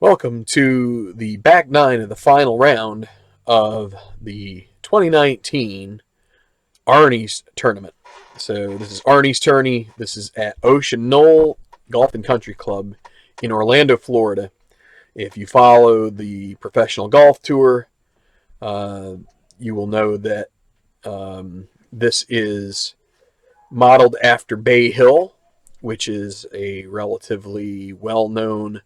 Welcome to the back nine of the final round of the 2019 Arnie's tournament. So this is Arnie's Tourney. This is at Ocean Knoll Golf and Country Club in Orlando, Florida. If you follow the professional golf tour, you will know that this is modeled after Bay Hill, which is a relatively well-known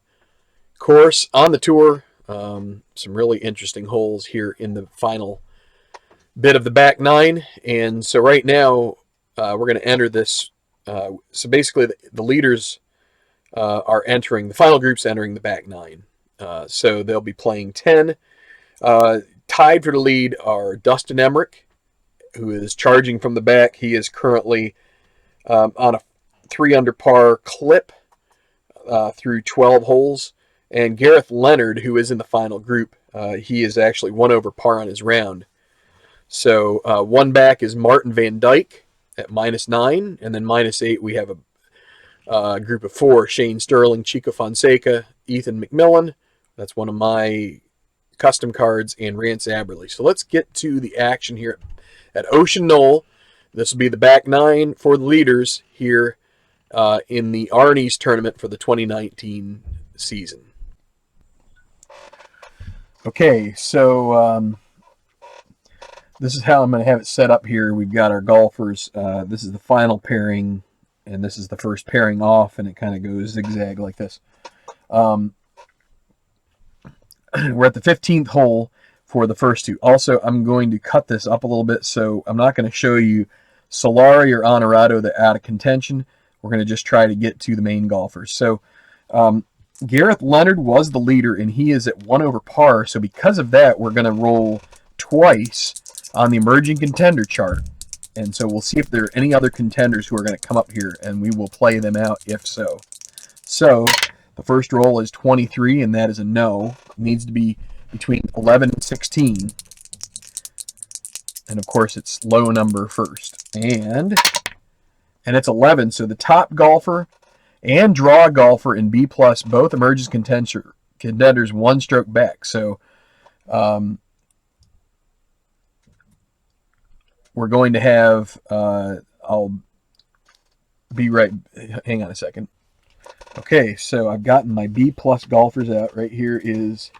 course on the tour. Some really interesting holes here in the final bit of the back nine. And so right now, we're going to enter this. So basically, the leaders are entering, the final group's entering the back nine. So they'll be playing 10. Tied for the lead are Dustin Emmerich, who is charging from the back. He is currently on a 3 under par clip through 12 holes. And Gareth Leonard, who is in the final group, he is actually 1 over par on his round. So one back is Martin Van Dyke at -9, and then -8 we have a group of 4: Shane Sterling, Chico Fonseca, Ethan McMillan. That's one of my custom cards, and Rance Aberley. So let's get to the action here at Ocean Knoll. This will be the back nine for the leaders here in the Arnie's tournament for the 2019 season. Okay, so this is how I'm going to have it set up here. We've got our golfers. This is the final pairing, and this is the first pairing off, and it kind of goes zigzag like this. We're at the 15th hole for the first two. Also, I'm going to cut this up a little bit, so I'm not going to show you Solari or Honorado that are out of contention. We're going to just try to get to the main golfers. So Gareth Leonard was the leader, and he is at 1 over par. So because of that, we're going to roll twice on the emerging contender chart. And so we'll see if there are any other contenders who are going to come up here, and we will play them out if so. So the first roll is 23, and that is a no. It needs to be between 11 and 16. And of course, it's low number first. And it's 11. So the top golfer and draw golfer in B+, both emerges contenders 1 stroke back. So we're going to have, I'll be right, hang on a second. Okay, so I've gotten my B+ golfers out. Right here is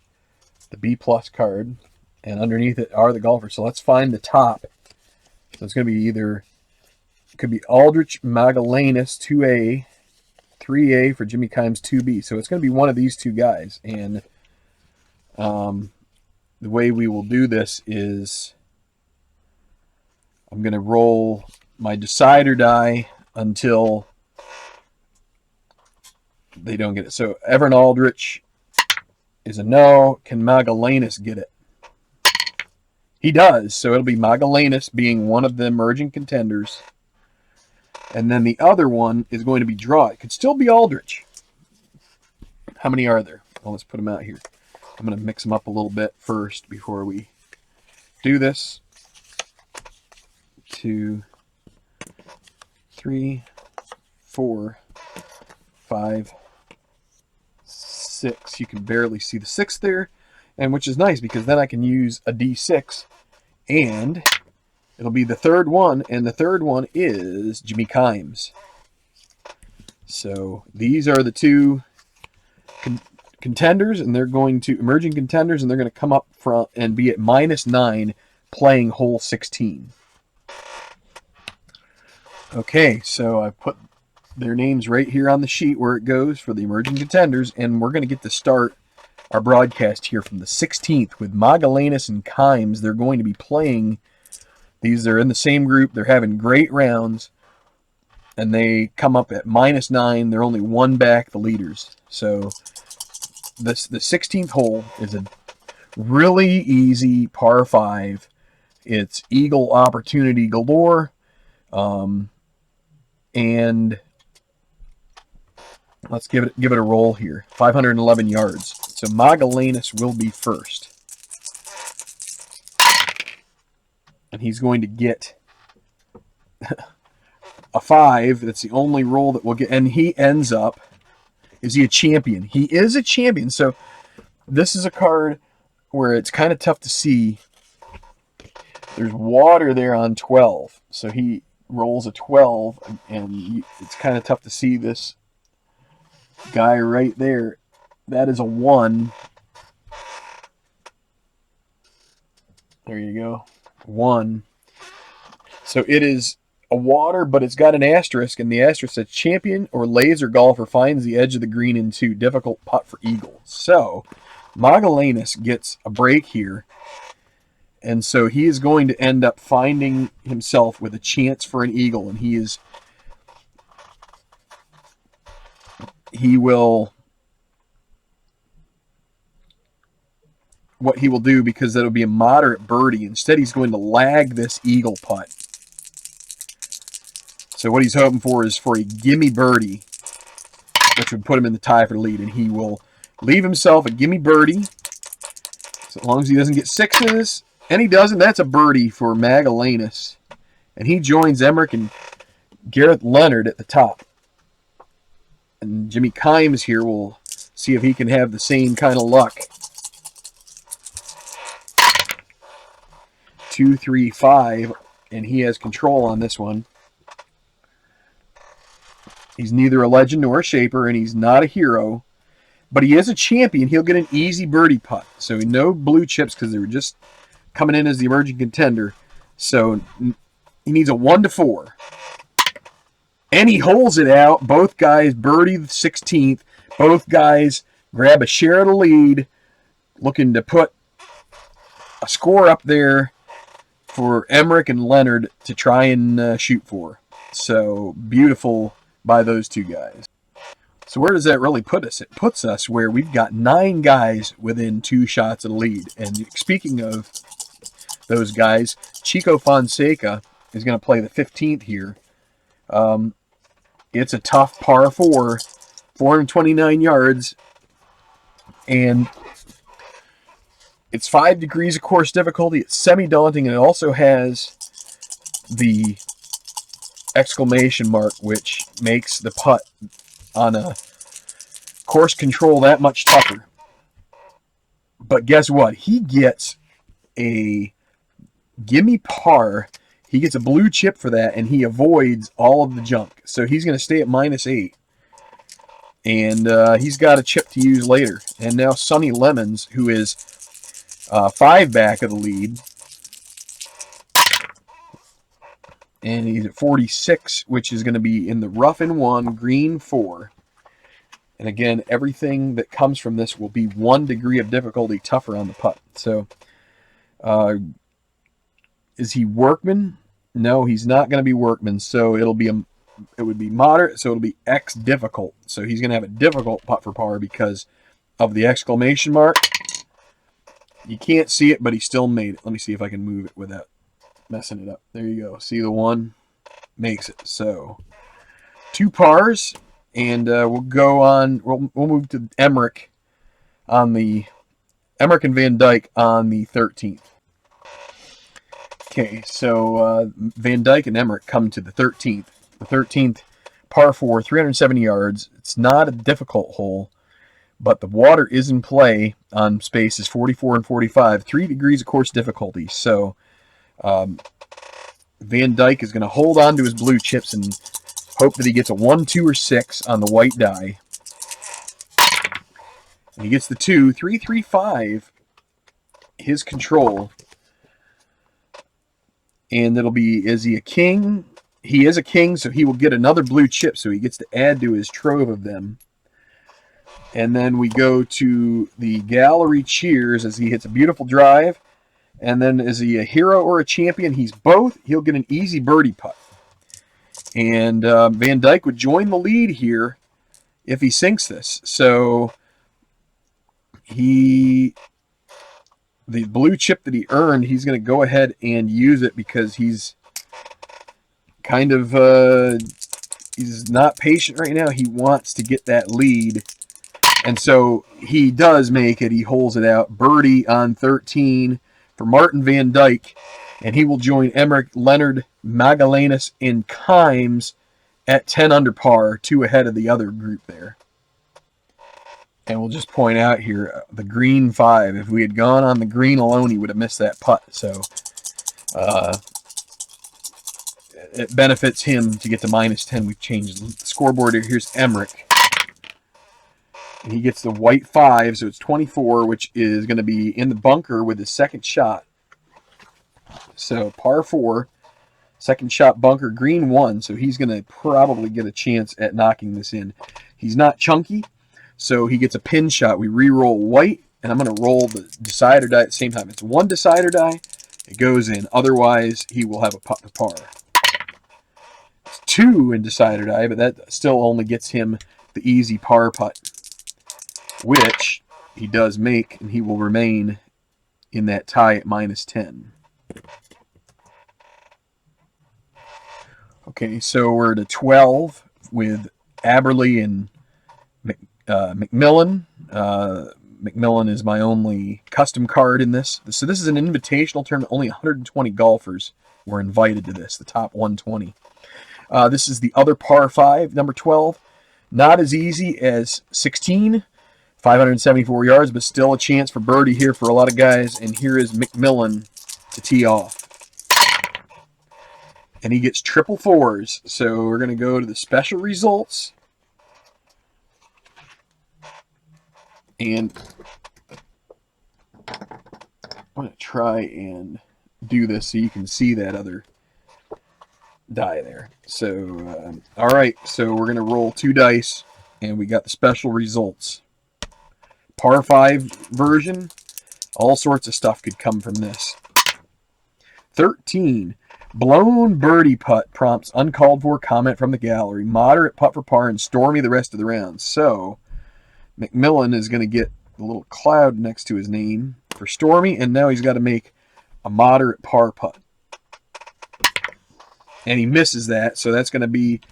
the B+ card, and underneath it are the golfers. So let's find the top. So it's going to be either, it could be Aldrich Magellanes 2A, 3A for Jimmy Kimes 2B. So it's going to be one of these two guys. And the way we will do this is I'm going to roll my decider die until they don't get it. So Evan Aldrich is a no. Can Magellanes get it? He does. So it'll be Magellanes being one of the emerging contenders. And then the other one is going to be draw. It could still be Aldrich. How many are there? Well, let's put them out here. I'm going to mix them up a little bit first before we do this. 2, 3, 4, 5, 6. You can barely see the 6 there, and which is nice because then I can use a D6, and it'll be the third one, and the third one is Jimmy Kimes. So these are the two contenders, and they're going to emerging contenders, and they're going to come up front and be at -9 playing hole 16. Okay, so I put their names right here on the sheet where it goes for the emerging contenders, and we're going to get to start our broadcast here from the 16th with Magellanes and Kimes. They're going to be playing. These are in the same group. They're having great rounds, and they come up at -9. They're only 1 back the leaders. So the 16th hole is a really easy par 5. It's eagle opportunity galore. And let's give it a roll here. 511 yards. So Magellanes will be first. And he's going to get a 5. That's the only roll that we'll get. And he ends up, is he a champion? He is a champion. So this is a card where it's kind of tough to see. There's water there on 12, so he rolls a 12, and it's kind of tough to see this guy right there. That is a 1. There you go. 1. So it is a water, but it's got an asterisk, and the asterisk says champion or laser golfer finds the edge of the green in 2. Difficult putt for eagle. So Magalhães gets a break here, and so he is going to end up finding himself with a chance for an eagle, and he will, what he will do, because that'll be a moderate birdie. Instead, he's going to lag this eagle putt. So what he's hoping for is for a gimme birdie, which would put him in the tie for the lead, and he will leave himself a gimme birdie. So as long as he doesn't get 6s, and he doesn't, that's a birdie for Magalhães. And he joins Emmerich and Gareth Leonard at the top. And Jimmy Kimes here will see if he can have the same kind of luck. 2, 3, 5, and he has control on this one. He's neither a legend nor a shaper, and he's not a hero, but he is a champion. He'll get an easy birdie putt. So no blue chips because they were just coming in as the emerging contender. So he needs a 1 to 4. And he holds it out. Both guys birdie the 16th. Both guys grab a share of the lead, looking to put a score up there for Emmerich and Leonard to try and shoot for. So beautiful by those two guys. So where does that really put us? It puts us where we've got 9 guys within 2 shots of the lead. And speaking of those guys, Chico Fonseca is going to play the 15th here. It's a tough par 4, 429 yards, and it's 5 degrees of course difficulty. It's semi-daunting, and it also has the exclamation mark, which makes the putt on a course control that much tougher. But guess what? He gets a gimme par. He gets a blue chip for that, and he avoids all of the junk. So he's going to stay at -8. And he's got a chip to use later. And now Sonny Lemons, who is 5 back of the lead, and he's at 46, which is going to be in the rough in 1, green 4. And again, everything that comes from this will be 1 degree of difficulty tougher on the putt. So, is he workman? No, he's not going to be workman. So it would be moderate. So it'll be X difficult. So he's going to have a difficult putt for par because of the exclamation mark. You can't see it, but he still made it. Let me see if I can move it without messing it up. There you go. See the 1? Makes it. So 2 pars, and we'll go on. We'll move to Emmerich on the Emmerich and Van Dyke on the 13th. Okay, so Van Dyke and Emmerich come to the 13th. The 13th, par 4, 370 yards. It's not a difficult hole, but the water is in play on spaces 44 and 45. 3 degrees of course difficulty. So Van Dyke is going to hold on to his blue chips and hope that he gets a 1, 2, or 6 on the white die. And he gets the 2, 3, 3, 5. His control. And it'll be, is he a king? He is a king, so he will get another blue chip, so he gets to add to his trove of them. And then we go to the gallery cheers as he hits a beautiful drive. And then is he a hero or a champion? He's both. He'll get an easy birdie putt. And Van Dyke would join the lead here if he sinks this. So the blue chip that he earned, he's going to go ahead and use it because he's kind of he's not patient right now. He wants to get that lead. And so he does make it. He holds it out. Birdie on 13 for Martin Van Dyke. And he will join Emmerich, Leonard, Magalhães, and Kimes at 10 under par, 2 ahead of the other group there. And we'll just point out here, the green 5. If we had gone on the green alone, he would have missed that putt. So it benefits him to get to -10. We've changed the scoreboard here. Here's Emmerich. And he gets the white 5, so it's 24, which is going to be in the bunker with his second shot. So par 4, second shot bunker, green 1, so he's going to probably get a chance at knocking this in. He's not chunky, so he gets a pin shot. We re-roll white, and I'm going to roll the decider die at the same time. It's 1 decider die, it goes in. Otherwise, he will have a putt for par. It's 2 in decider die, but that still only gets him the easy par putt, which he does make, and he will remain in that tie at -10. Okay, so we're to 12 with Aberley and McMillan. McMillan is my only custom card in this. So this is an invitational tournament. Only 120 golfers were invited to this, the top 120. This is the other par 5, number 12. Not as easy as 16, 574 yards, but still a chance for birdie here for a lot of guys. And here is McMillan to tee off. And he gets triple 4s. So we're going to go to the special results. And I'm going to try and do this so you can see that other die there. So, all right. So we're going to roll 2 dice. And we got the special results. Par 5 version. All sorts of stuff could come from this. 13. Blown birdie putt prompts uncalled for comment from the gallery. Moderate putt for par and stormy the rest of the round. So McMillan is going to get a little cloud next to his name for stormy, and now he's got to make a moderate par putt. And he misses that, so that's going to be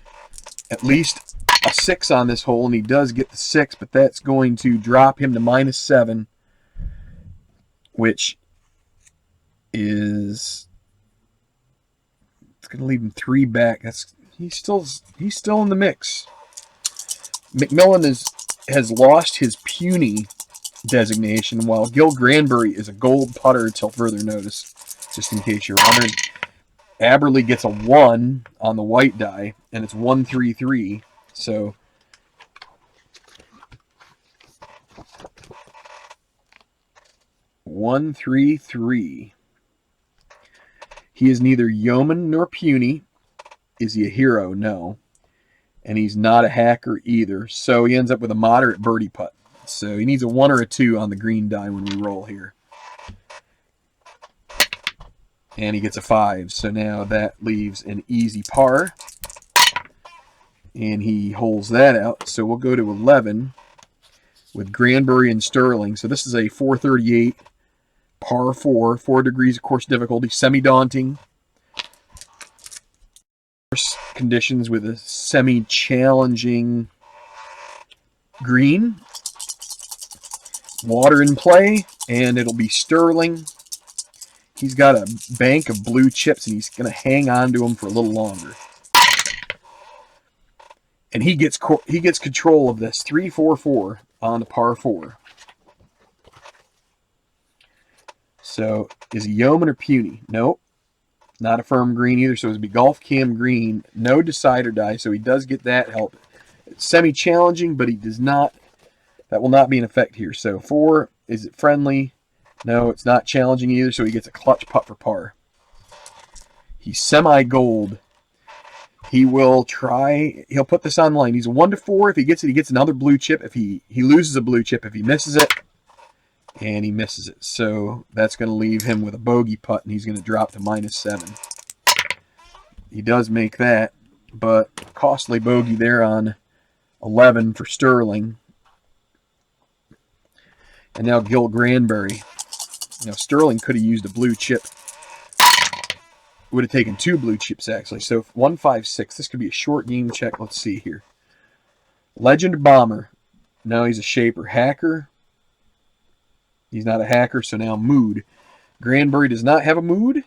at least a 6 on this hole, and he does get the 6, but that's going to drop him to -7, which is... going to leave him 3 back. He's still in the mix. McMillan has lost his puny designation, while Gil Granbury is a gold putter until further notice, just in case you're wondering. Aberley gets a 1 on the white die, and it's 1-3-3. So (1-3-3). He is neither yeoman nor puny. Is he a hero? No. And he's not a hacker either. So he ends up with a moderate birdie putt. So he needs a 1 or a 2 on the green die when we roll here. And he gets a 5. So now that leaves an easy par. And he holds that out. So we'll go to 11 with Granbury and Sterling. So this is a 438. Par 4, 4 degrees of course difficulty, semi-daunting. Conditions with a semi-challenging green. Water in play, and it'll be Sterling. He's got a bank of blue chips, and he's going to hang on to them for a little longer. And he gets control of this 3-4-4 on the par 4. So, is he yeoman or puny? Nope. Not a firm green either, so it'll be golf cam green. No decider die, so he does get that help. It's semi-challenging, but he does not. That will not be in effect here. So, 4, is it friendly? No, it's not challenging either, so he gets a clutch putt for par. He's semi-gold. He will try. He'll put this on the line. He's a 1-4. If he gets it, he gets another blue chip. If he loses a blue chip, if he misses it, and he misses it. So that's going to leave him with a bogey putt, and he's going to drop to -7. He does make that, but a costly bogey there on 11 for Sterling. And now Gil Granbury. Now Sterling could have used a blue chip. Would have taken 2 blue chips, actually. So 1-5-6. This could be a short game check. Let's see here. Legend Bomber. No, he's a shaper. Hacker. He's not a hacker, so now mood. Granbury does not have a mood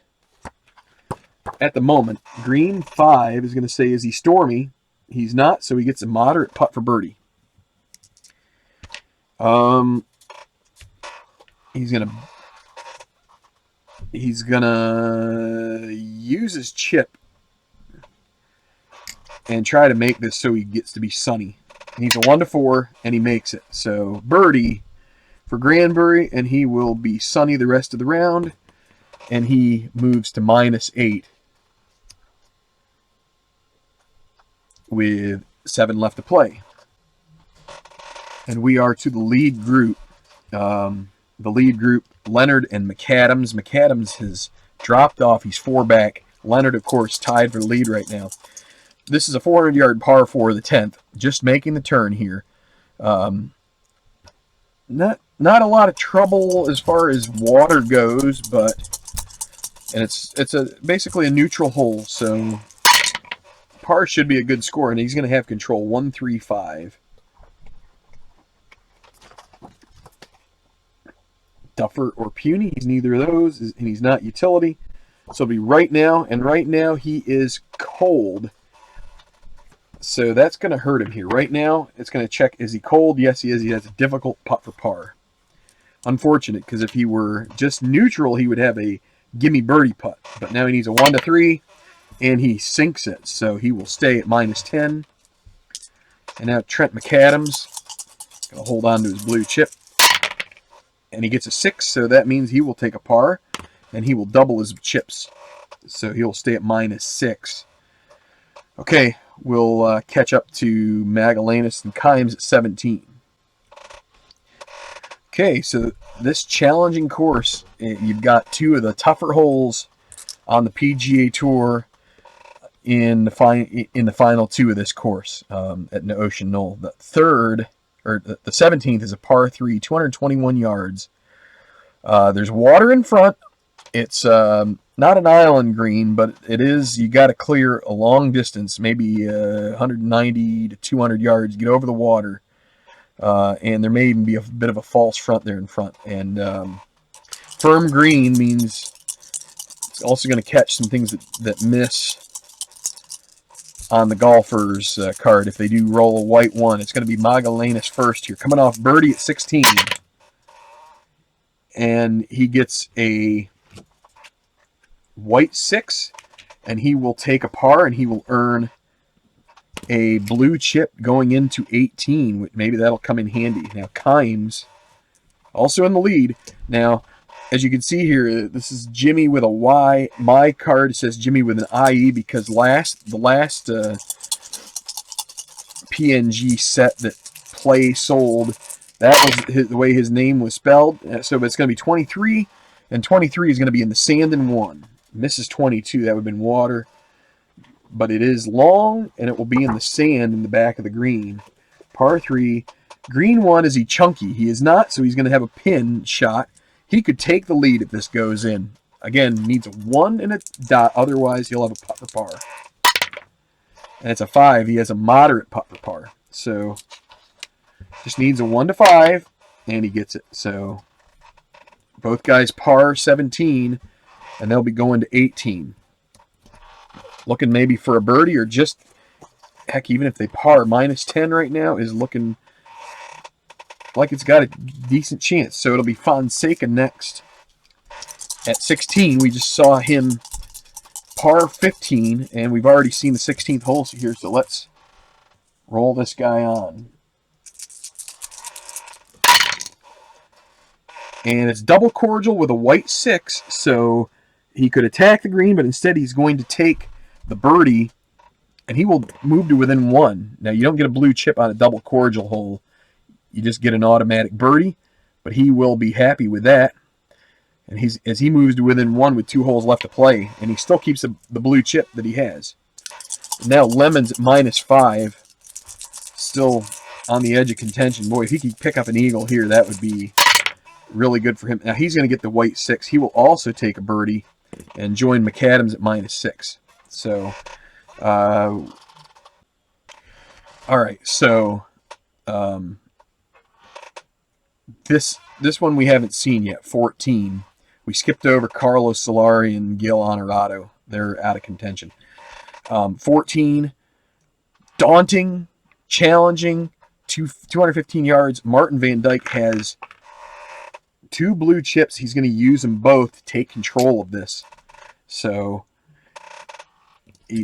at the moment. Green 5 is going to say, is he stormy? He's not, so he gets a moderate putt for birdie. He's gonna use his chip and try to make this so he gets to be sunny. He's a 1-4, and he makes it. So birdie for Granbury, and he will be sunny the rest of the round, and he moves to -8 with 7 left to play. And we are to the lead group. The lead group, Leonard and McAdams. McAdams has dropped off. He's 4 back. Leonard, of course, tied for the lead right now. This is a 400-yard par 4, the 10th. Just making the turn here. Not a lot of trouble as far as water goes, and it's basically a neutral hole, so par should be a good score, and he's going to have control. 1-3-5. Duffer or puny, he's neither of those, and he's not utility. So it'll be right now, and right now he is cold. So that's going to hurt him here. Right now, it's going to check, is he cold? Yes, he is. He has a difficult putt for par. Unfortunate, because if he were just neutral, he would have a gimme birdie putt. But now he needs a 1-3, and he sinks it. So he will stay at -10. And now Trent McAdams going to hold on to his blue chip. And he gets a 6, so that means he will take a par, and he will double his chips. So he'll stay at -6. Okay, we'll catch up to Magellanes and Kimes at 17. Okay, so this challenging course, you've got 2 of the tougher holes on the PGA Tour in the final 2 of this course at Ocean Knoll. The 17th is a par 3, 221 yards. There's water in front. It's not an island green, but it is. You got to clear a long distance, maybe 190 to 200 yards, get over the water. And there may even be a bit of a false front there in front. And firm green means it's also going to catch some things that miss on the golfer's card. If they do roll a white 1, it's going to be Magellanes first here. Coming off birdie at 16. And he gets a white 6, and he will take a par, and he will earn a blue chip going into 18. Maybe that'll come in handy. Now, Kimes, also in the lead. Now, as you can see here, this is Jimmy with a Y. My card says Jimmy with an IE because the last PNG set that Play sold, that was the way his name was spelled. So it's going to be 23, and 23 is going to be in the sand in 1. Misses 22, that would have been water. But it is long, and it will be in the sand in the back of the green. Par 3. Green 1, is he chunky? He is not, so he's going to have a pin shot. He could take the lead if this goes in. Again, needs a 1 and a dot, otherwise he'll have a putt for par. And it's a 5. He has a moderate putt for par. So, just needs a 1 to 5, and he gets it. So, both guys par 17, and they'll be going to 18. Looking maybe for a birdie or just, heck, even if they par, -10 right now is looking like it's got a decent chance. So it'll be Fonseca next. At 16, we just saw him par 15, and we've already seen the 16th hole here, so let's roll this guy on. And it's double cordial with a white 6, so he could attack the green, but instead he's going to take the birdie, and he will move to within 1. Now, you don't get a blue chip on a double cordial hole. You just get an automatic birdie, but he will be happy with that. And as he moves to within 1 with 2 holes left to play, and he still keeps the blue chip that he has. Now, Lemon's at -5, still on the edge of contention. Boy, if he could pick up an eagle here, that would be really good for him. Now, he's going to get the white 6. He will also take a birdie and join McAdams at -6. So, all right. So, this one we haven't seen yet. 14. We skipped over Carlos Solari and Gil Honorado. They're out of contention. 14. Daunting, challenging, 215 yards. Martin Van Dyke has 2 blue chips. He's going to use them both to take control of this. So he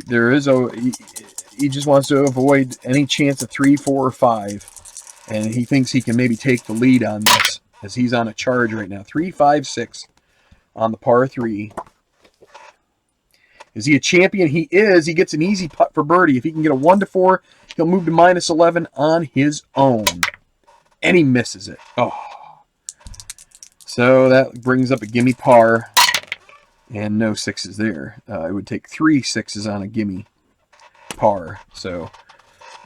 just wants to avoid any chance of 3, 4, or 5. And he thinks he can maybe take the lead on this as he's on a charge right now. 3, 5, 6 on the par 3. Is he a champion? He is. He gets an easy putt for birdie. If he can get a 1 to 4, he'll move to -11 on his own. And he misses it. Oh. So that brings up a gimme par. And no 6s there. It would take 3 6s on a gimme par. So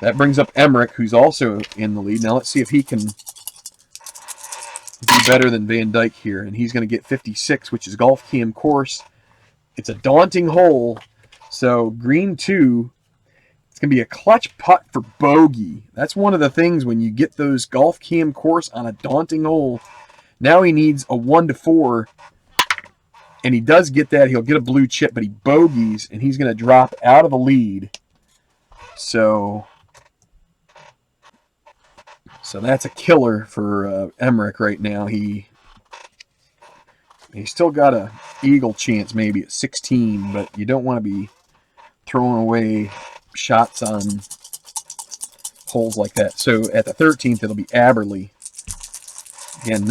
that brings up Emmerich, who's also in the lead. Now let's see if he can do better than Van Dyke here. And he's going to get 56, which is Golf Cam course. It's a daunting hole. So green 2, it's going to be a clutch putt for bogey. That's one of the things when you get those Golf Cam course on a daunting hole. Now he needs a 1 to 4. And he does get that. He'll get a blue chip, but he bogeys, and he's going to drop out of the lead. So that's a killer for Emmerich right now. He's still got a eagle chance maybe at 16, but you don't want to be throwing away shots on holes like that. So at the 13th, it'll be Aberley. Again,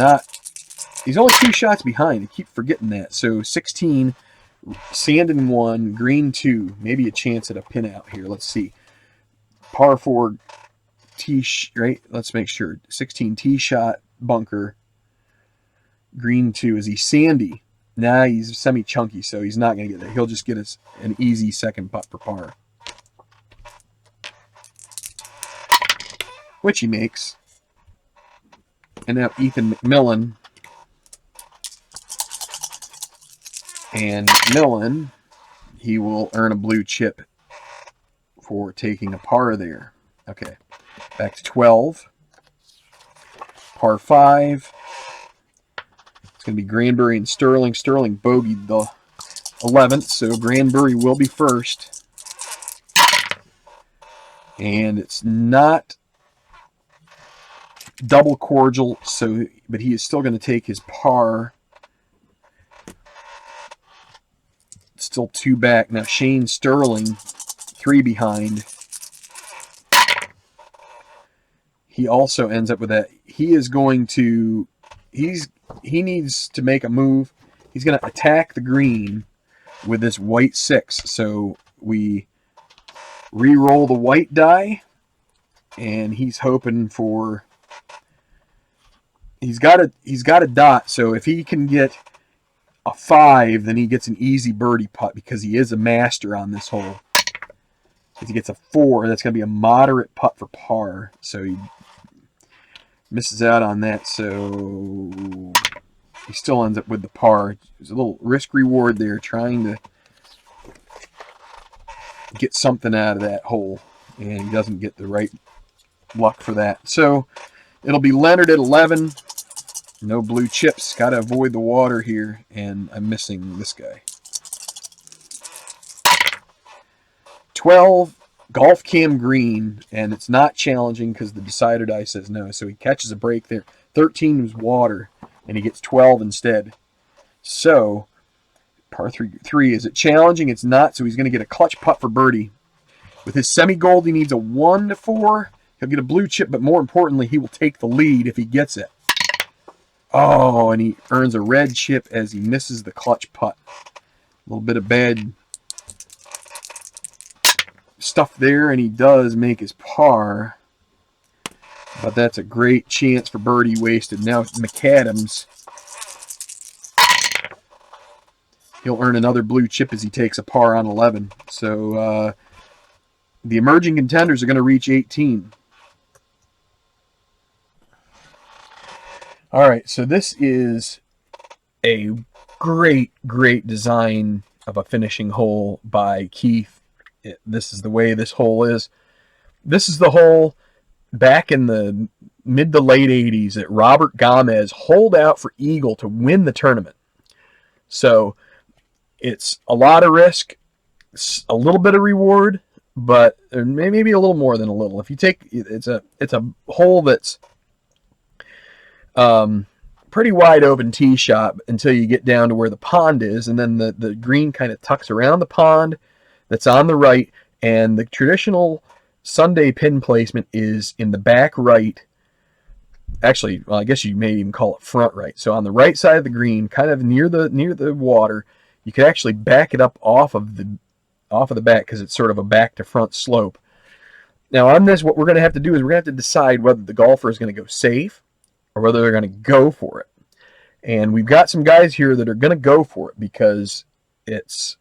he's only 2 shots behind. I keep forgetting that. So 16, Sandin 1, green 2. Maybe a chance at a pin out here. Let's see. Par 4 tee, right? Let's make sure. 16 tee shot, bunker. Green 2. Is he sandy? Nah, he's semi-chunky, so he's not going to get there. He'll just get us an easy second putt for par. Which he makes. And now Ethan McMillan. And Millen, he will earn a blue chip for taking a par there. Okay, back to 12. Par 5. It's going to be Granbury and Sterling. Sterling bogeyed the 11th, so Granbury will be first. And it's not double cordial, but he is still going to take his par. Still 2 back. Now Shane Sterling, 3 behind. He also ends up with that. He needs to make a move. He's going to attack the green with this white 6. So we re-roll the white die, and he's hoping for. He's got a dot. So if he can get a 5, then he gets an easy birdie putt because he is a master on this hole. If he gets a 4, that's going to be a moderate putt for par. So he misses out on that. So he still ends up with the par. There's a little risk reward there, trying to get something out of that hole, and he doesn't get the right luck for that. So it'll be Leonard at 11. No blue chips. Got to avoid the water here, and I'm missing this guy. 12, Golf Cam green, and it's not challenging because the decider die says no, so he catches a break there. 13 is water, and he gets 12 instead. So, par 3, is it challenging? It's not, so he's going to get a clutch putt for birdie. With his semi-gold, he needs a 1 to 4. He'll get a blue chip, but more importantly, he will take the lead if he gets it. Oh, and he earns a red chip as he misses the clutch putt. A little bit of bad stuff there, and he does make his par. But that's a great chance for birdie wasted. Now McAdams, he'll earn another blue chip as he takes a par on 11. So the emerging contenders are going to reach 18. All right, so this is a great, great design of a finishing hole by Keith. This is the way this hole is. This is the hole back in the mid to late 80s that Robert Gomez holed out for eagle to win the tournament. So it's a lot of risk, a little bit of reward. but maybe a little more than a little. If you take, it's a hole that's pretty wide open tee shot until you get down to where the pond is, and then the green kind of tucks around the pond that's on the right, and the traditional Sunday pin placement is in the back right. Actually, well, I guess you may even call it front right. So on the right side of the green, kind of near the water, you could actually back it up off of the back because it's sort of a back to front slope. Now on this, what we're going to have to do is we're going to have to decide whether the golfer is going to go safe or whether they're going to go for it. And we've got some guys here that are going to go for it because it's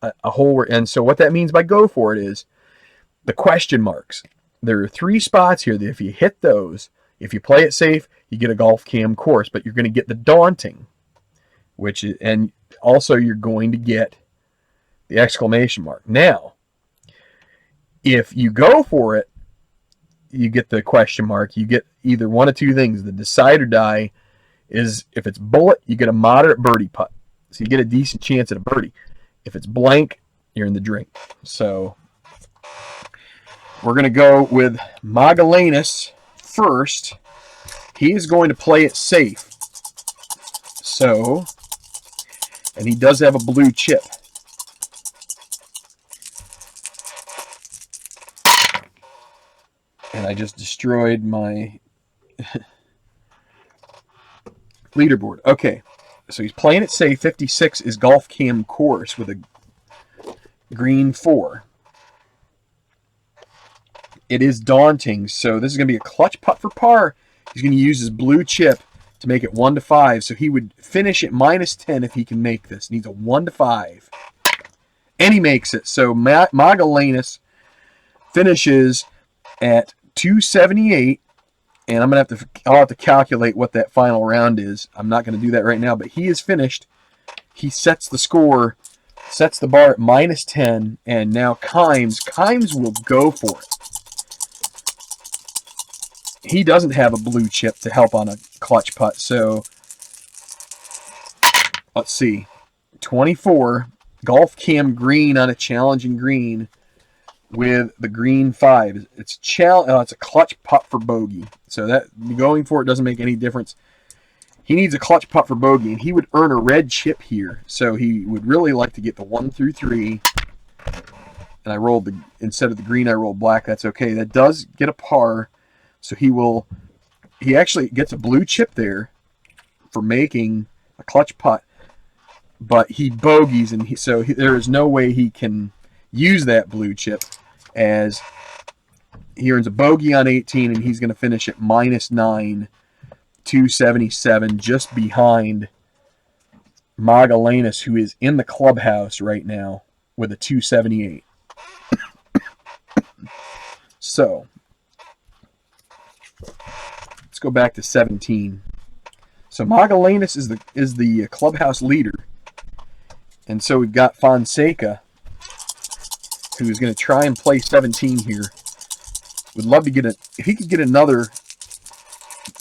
a hole. And so what that means by go for it is the question marks. There are 3 spots here that if you hit those, if you play it safe, you get a golf cam course, but you're going to get the daunting, and also you're going to get the exclamation mark. Now, if you go for it, you get the question mark. You get either one of 2 things. The decide or die is, if it's bullet, you get a moderate birdie putt. So you get a decent chance at a birdie. If it's blank, you're in the drink. So we're going to go with Magellanes first. He is going to play it safe. So, and he does have a blue chip. And I just destroyed my leaderboard. Okay, so he's playing it safe. 56 is golf cam course with a green 4. It is daunting, so this is going to be a clutch putt for par. He's going to use his blue chip to make it 1-5, so he would finish at -10 if he can make this. Needs a 1-5. And he makes it. So Magellanes finishes at 278, and I'll have to calculate what that final round is. I'm not going to do that right now, but he is finished. He sets the score, sets the bar at -10, and now Kimes will go for it. He doesn't have a blue chip to help on a clutch putt, so let's see. 24, golf cam green on a challenging green with the green 5. It's a clutch putt for bogey. So that going for it doesn't make any difference. He needs a clutch putt for bogey, and he would earn a red chip here. So he would really like to get the 1 through 3. And I rolled instead of the green, I rolled black. That's okay. That does get a par. So he actually gets a blue chip there for making a clutch putt, but he bogeys, and there is no way he can use that blue chip, as he earns a bogey on 18, and he's going to finish at -9, 277, just behind Magellanes, who is in the clubhouse right now with a 278. So let's go back to 17. So Magellanes is the clubhouse leader, and so we've got Fonseca, who is going to try and play 17 here. Would love to if he could get another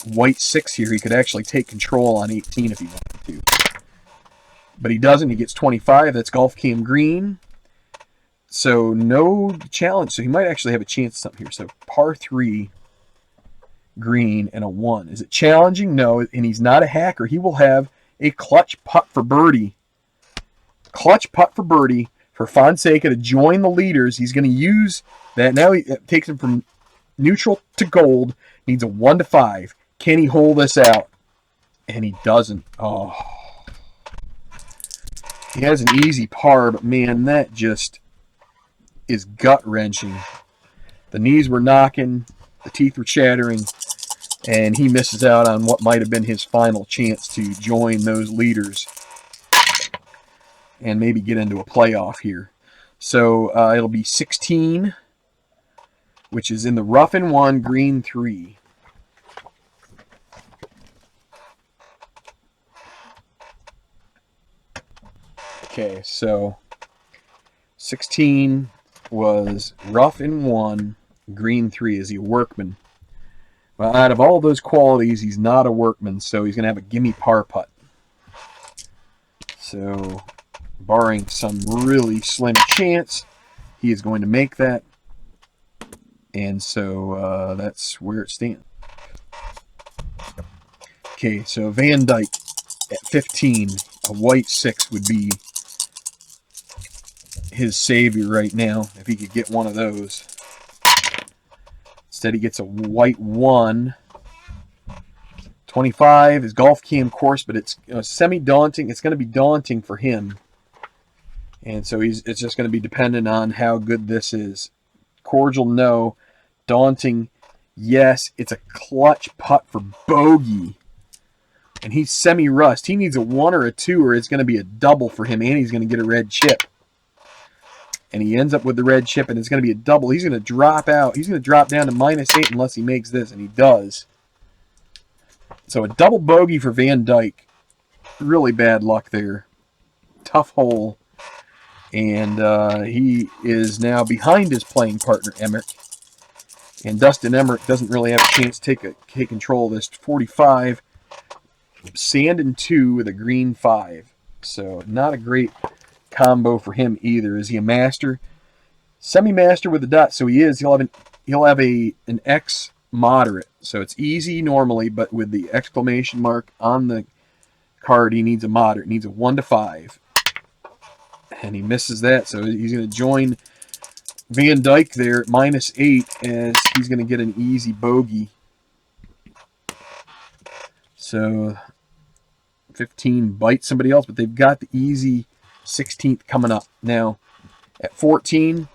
white 6 here, he could actually take control on 18 if he wanted to. But he doesn't. He gets 25. That's golf cam green. So no challenge. So he might actually have a chance at something here. So par 3 green and a 1. Is it challenging? No. And he's not a hacker. He will have a clutch putt for birdie. Clutch putt for birdie for Fonseca to join the leaders. He's going to use that. Now it takes him from neutral to gold. Needs a 1-5. Can he hold this out? And he doesn't. Oh. He has an easy par, but man, that just is gut-wrenching. The knees were knocking, the teeth were chattering, and he misses out on what might have been his final chance to join those leaders and maybe get into a playoff here. So it'll be 16, which is in the rough in 1, green 3. Okay, so 16 was rough in 1, green 3. Is he a workman? Well, out of all those qualities, he's not a workman, so he's going to have a gimme par putt. So, barring some really slim chance, He is going to make that. And so that's where it stands. Okay, so Van Dyke at 15, a white 6 would be his savior right now, if he could get one of those. Instead, he gets a white 1. 25 is golf cam course, but it's semi-daunting. It's going to be daunting for him. And so it's just going to be dependent on how good this is. Cordial, no. Daunting, yes. It's a clutch putt for bogey. And he's semi-rust. He needs a 1 or a 2, or it's going to be a double for him, and he's going to get a red chip. And he ends up with the red chip, and it's going to be a double. He's going to drop out. He's going to drop down to -8 unless he makes this, and he does. So a double bogey for Van Dyke. Really bad luck there. Tough hole. And he is now behind his playing partner, Emmerich. And Dustin Emmerich doesn't really have a chance to take control of this. 45. Sand and 2 with a green 5. So not a great combo for him either. Is he a master? Semi-master with a dot. So he is. He'll have an X moderate. So it's easy normally, but with the exclamation mark on the card, he needs a moderate. He needs a 1 to 5. And he misses that. So he's going to join Van Dyke there at -8 as he's going to get an easy bogey. So 15 bites somebody else, but they've got the easy 16th coming up. Now at 14,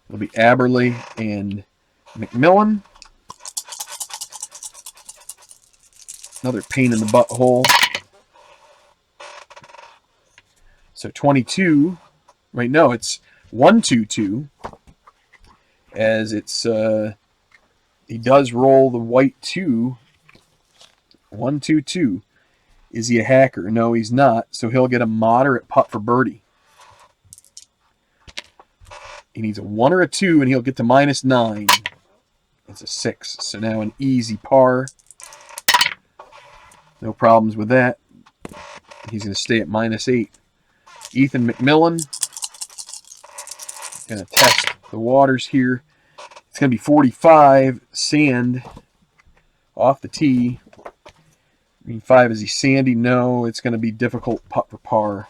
it'll be Aberley and McMillan. Another pain in the butthole. So 22, right, no, it's 1-2-2, as it's, he does roll the white 2, 1-2-2. Is he a hacker? No, he's not, so he'll get a moderate putt for birdie. He needs a 1 or a 2, and he'll get to -9. It's a 6, so now an easy par. No problems with that. He's going to stay at -8. Ethan McMillan, going to test the waters here. It's going to be 45, sand, off the tee. Green 5, is he sandy? No, it's going to be difficult putt for par.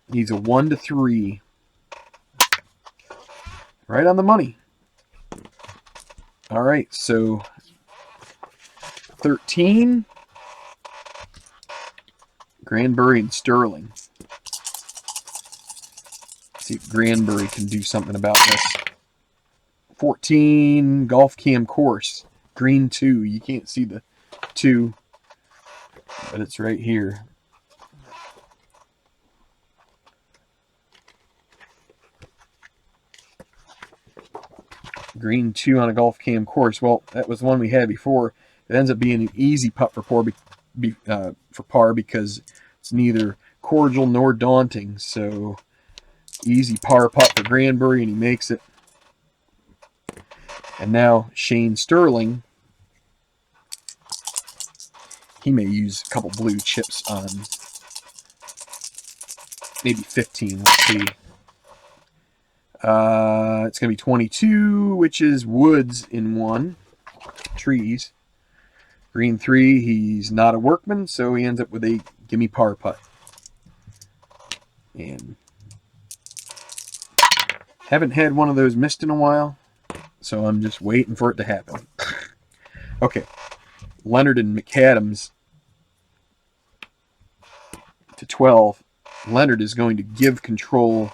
Needs a 1 to 3. Right on the money. All right, so 13, Granbury and Sterling. Let's see if Granbury can do something about this. 14, golf cam course, green 2. You can't see the 2, but it's right here. Green 2 on a golf cam course. Well, that was the one we had before. It ends up being an easy putt for par because it's neither cordial nor daunting. So easy par putt for Granbury, and he makes it. And now Shane Sterling, he may use a couple blue chips on maybe 15. Let's see. It's going to be 22, which is woods in 1. Trees. Green 3, he's not a workman, so he ends up with a gimme par putt. And haven't had one of those missed in a while, so I'm just waiting for it to happen. Okay, Leonard and McAdams to 12. Leonard is going to give control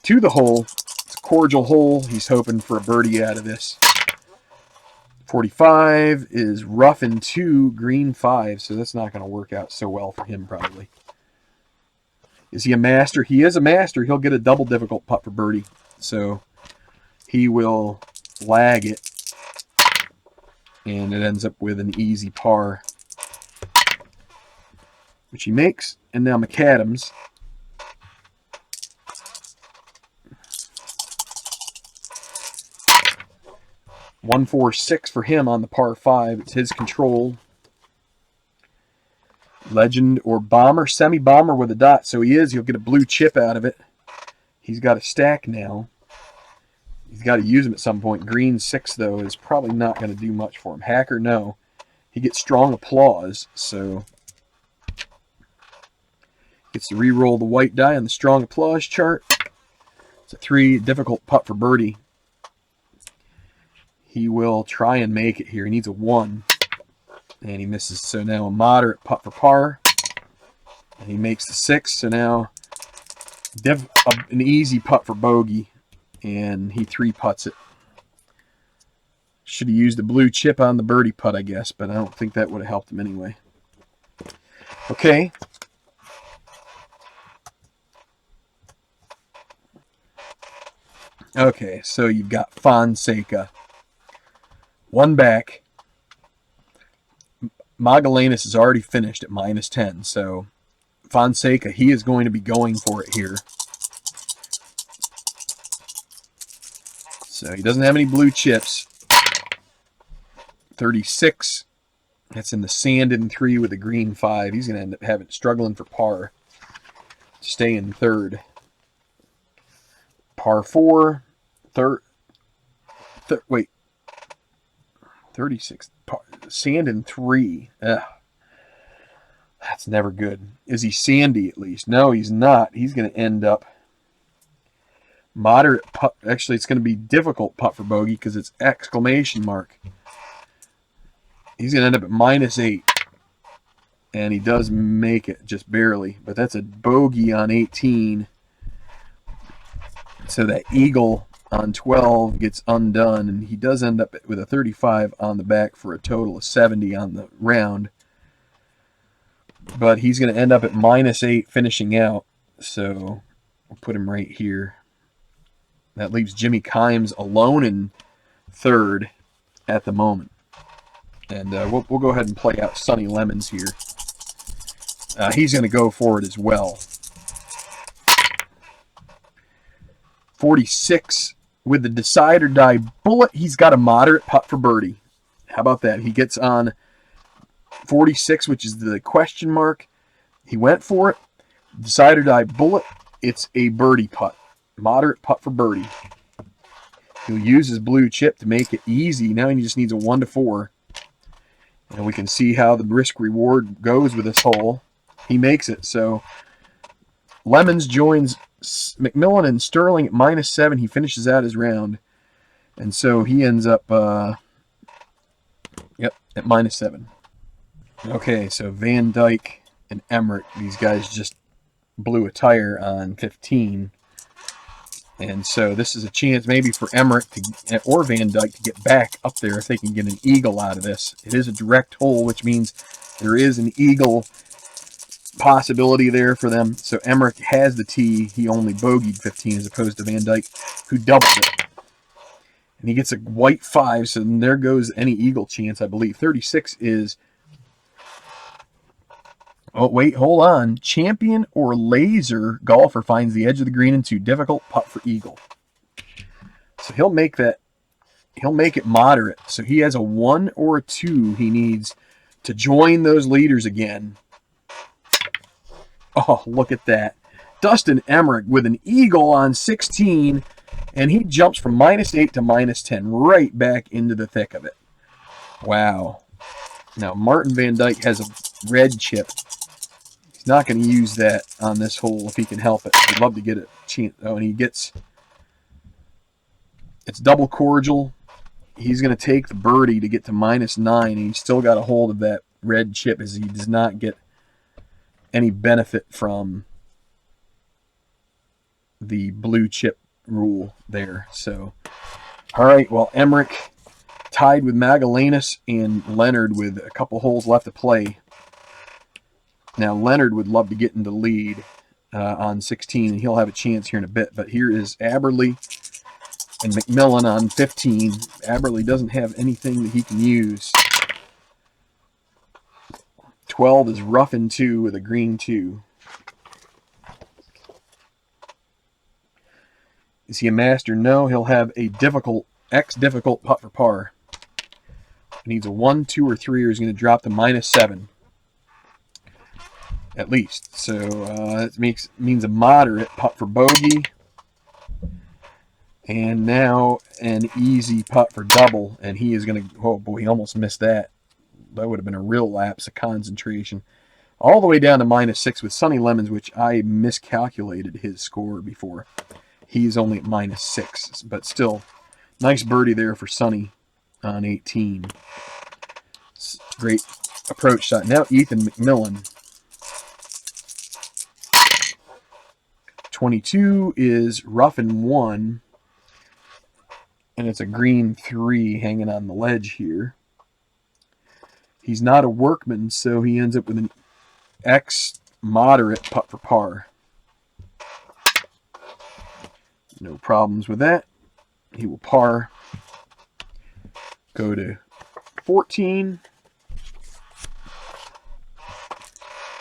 to the hole. It's a cordial hole. He's hoping for a birdie out of this. 45 is rough in 2, green 5, so that's not going to work out so well for him probably. Is he a master? He is a master. He'll get a double difficult putt for birdie. So he will lag it, and it ends up with an easy par, which he makes. And now McAdams. One, 4, 6 for him on the par 5. It's his control. Legend or bomber, semi-bomber with a dot. So he is. He'll get a blue chip out of it. He's got a stack now. He's got to use them at some point. Green 6, though, is probably not going to do much for him. Hacker, no. He gets strong applause, so gets to re-roll the white die on the strong applause chart. It's a 3, difficult putt for birdie. He will try and make it here. He needs a 1, and he misses. So now a moderate putt for par, and he makes the 6. So now an easy putt for bogey, and he 3-putts it. Should have used the blue chip on the birdie putt, I guess, but I don't think that would have helped him anyway. Okay. Okay, so you've got Fonseca. 1 back. Magellanes is already finished at -10, so Fonseca, he is going to be going for it here. So he doesn't have any blue chips. 36. That's in the sand in 3 with a green 5. He's going to end up struggling for par. Stay in 3rd. Par 4. Wait. 36. Sand in 3. Ugh. That's never good. Is he sandy at least? No, he's not. He's going to end up moderate putt. Actually, it's going to be difficult putt for bogey because it's exclamation mark. He's going to end up at -8. And he does make it just barely. But that's a bogey on 18. So that eagle on 12 gets undone. And he does end up with a 35 on the back for a total of 70 on the round. But he's going to end up at -8 finishing out. So we'll put him right here. That leaves Jimmy Kimes alone in 3rd at the moment. And we'll go ahead and play out Sonny Lemons here. He's going to go for it as well. 46 with the decide or die bullet. He's got a moderate putt for birdie. How about that? He gets on 46, which is the question mark. He went for it. Decide or die bullet. It's a birdie putt. Moderate putt for birdie. He'll use his blue chip to make it easy. Now he just needs a 1 to 4. And we can see how the risk-reward goes with this hole. He makes it. So Lemons joins McMillan and Sterling at -7. He finishes out his round. And so he ends up at -7. Okay, so Van Dyke and Emmerich, these guys just blew a tire on 15. And so this is a chance maybe for Emmerich or Van Dyke to get back up there if they can get an eagle out of this. It is a direct hole, which means there is an eagle possibility there for them. So Emmerich has the tee. He only bogeyed 15 as opposed to Van Dyke, who doubled it. And he gets a white 5, so then there goes any eagle chance, I believe. 36 is... Oh, wait, hold on. Champion or laser golfer finds the edge of the green into difficult putt for eagle. So he'll make that. He'll make it moderate. So he has a 1 or a 2 he needs to join those leaders again. Oh, look at that. Dustin Emmerich with an eagle on 16, and he jumps from -8 to -10 right back into the thick of it. Wow. Now, Martin Van Dyke has a red chip. He's not going to use that on this hole if he can help it. He'd love to get it. Oh, and he gets... It's double cordial. He's going to take the birdie to get to -9, and he's still got a hold of that red chip as he does not get any benefit from the blue chip rule there. So, all right, well, Emmerich tied with Magellanes and Leonard with a couple holes left to play. Now, Leonard would love to get into the lead on 16, and he'll have a chance here in a bit. But here is Aberle and McMillan on 15. Aberle doesn't have anything that he can use. 12 is rough in 2 with a green 2. Is he a master? No, he'll have a difficult putt for par. He needs a 1, 2, or 3, or he's going to drop to -7. at least. So it means a moderate putt for bogey. And now an easy putt for double. And he is going to, oh boy, he almost missed that. That would have been a real lapse of concentration. All the way down to -6 with Sonny Lemons, which I miscalculated his score before. He's only at -6, but still, nice birdie there for Sonny on 18. Great approach shot. Now Ethan McMillan. 22 is rough and 1, and it's a green 3 hanging on the ledge here. He's not a workman, so he ends up with an X moderate putt for par. No problems with that. He will par. Go to 14.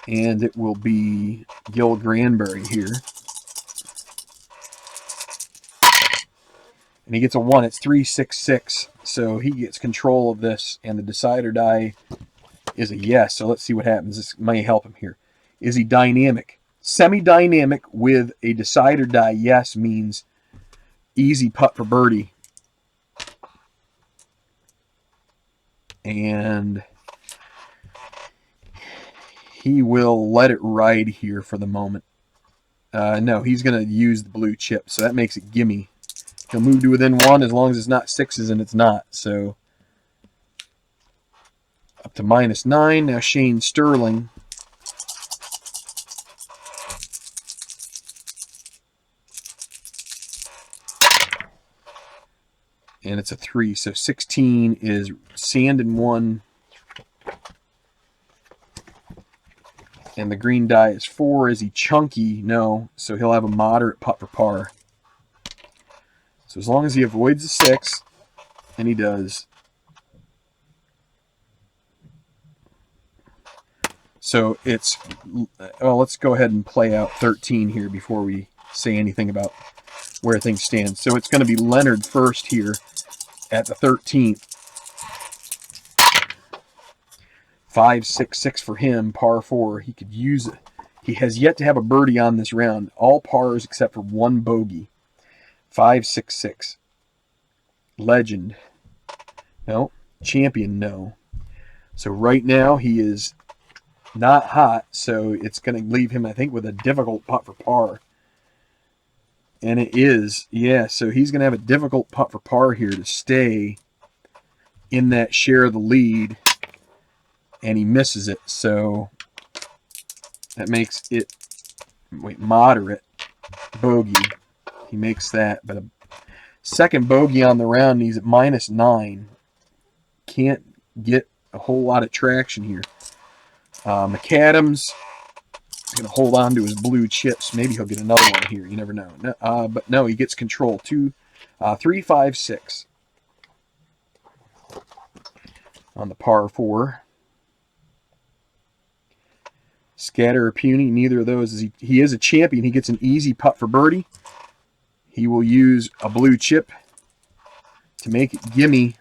And it will be Gil Granberry here. And he gets a 1. It's 3-6-6. So he gets control of this. And the decide or die is a yes. So let's see what happens. This may help him here. Is he dynamic? Semi-dynamic with a decide or die yes means easy putt for birdie. And he will let it ride here for the moment. No, he's going to use the blue chip. So that makes it gimme. He'll move to within 1 as long as it's not 6s, and it's not. So up to -9. Now Shane Sterling. And it's a 3. So 16 is sand and 1. And the green die is 4. Is he chunky? No. So he'll have a moderate putt for par. So as long as he avoids the 6, and he does. So it's, well, let's go ahead and play out 13 here before we say anything about where things stand. So it's going to be Leonard first here at the 13th. 5-6-6 for him, par 4. He could use it. He has yet to have a birdie on this round. All pars except for 1 bogey. 5-6-6. Legend. No. Champion, no. So right now he is not hot, so it's going to leave him, I think, with a difficult putt for par. And it is, yeah, so he's going to have a difficult putt for par here to stay in that share of the lead, and he misses it, so that makes it, moderate bogey. He makes that, but a second bogey on the round, he's at -9. Can't get a whole lot of traction here. McAdams is going to hold on to his blue chips. Maybe he'll get another one here. You never know. No, but no, he gets control. 3-5-6 on the par 4. Scatter or puny, neither of those. He is a champion. He gets an easy putt for birdie. He will use a blue chip to make it gimme,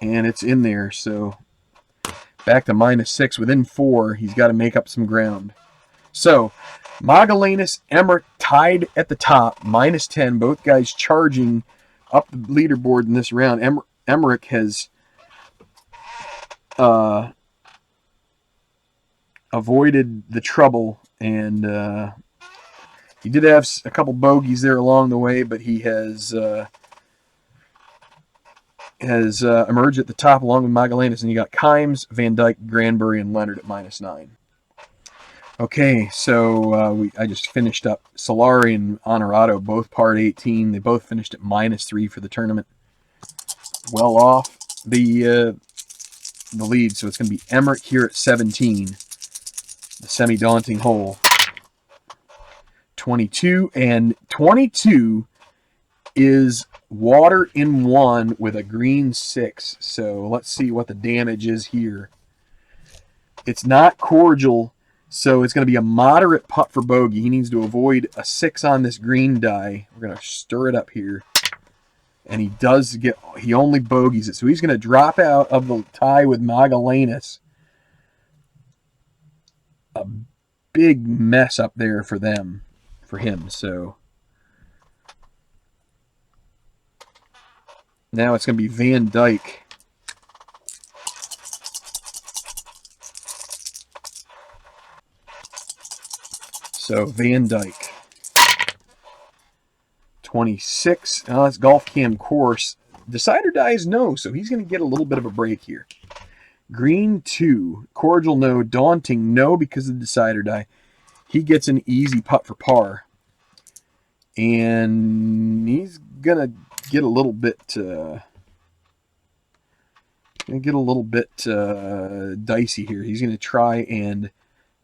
and it's in there. So back to -6. Within 4, he's got to make up some ground. So Magellanes, Emmerich tied at the top, -10. Both guys charging up the leaderboard in this round. Emmerich has avoided the trouble, and he did have a couple bogeys there along the way, but he has emerged at the top along with Magellanes, and you got Kimes, Van Dyke, Granbury, and Leonard at -9. Okay, so I just finished up. Solari and Honorado both parred 18. They both finished at -3 for the tournament. Well off the lead, so it's going to be Emmerich here at 17. The semi-daunting hole. 22, and 22 is water in 1 with a green 6. So let's see what the damage is here. It's not cordial, so it's going to be a moderate putt for bogey. He needs to avoid a 6 on this green die. We're going to stir it up here. And he only bogeys it. So he's going to drop out of the tie with Magellanes. A big mess up there for him. So now it's going to be Van Dyke. So Van Dyke. 26. Oh, that's Golf Cam Course. Decider dies no, so he's going to get a little bit of a break here. Green 2. Cordial no. Daunting no because of the decider die. He gets an easy putt for par. And he's going to get a little bit dicey here. He's going to try and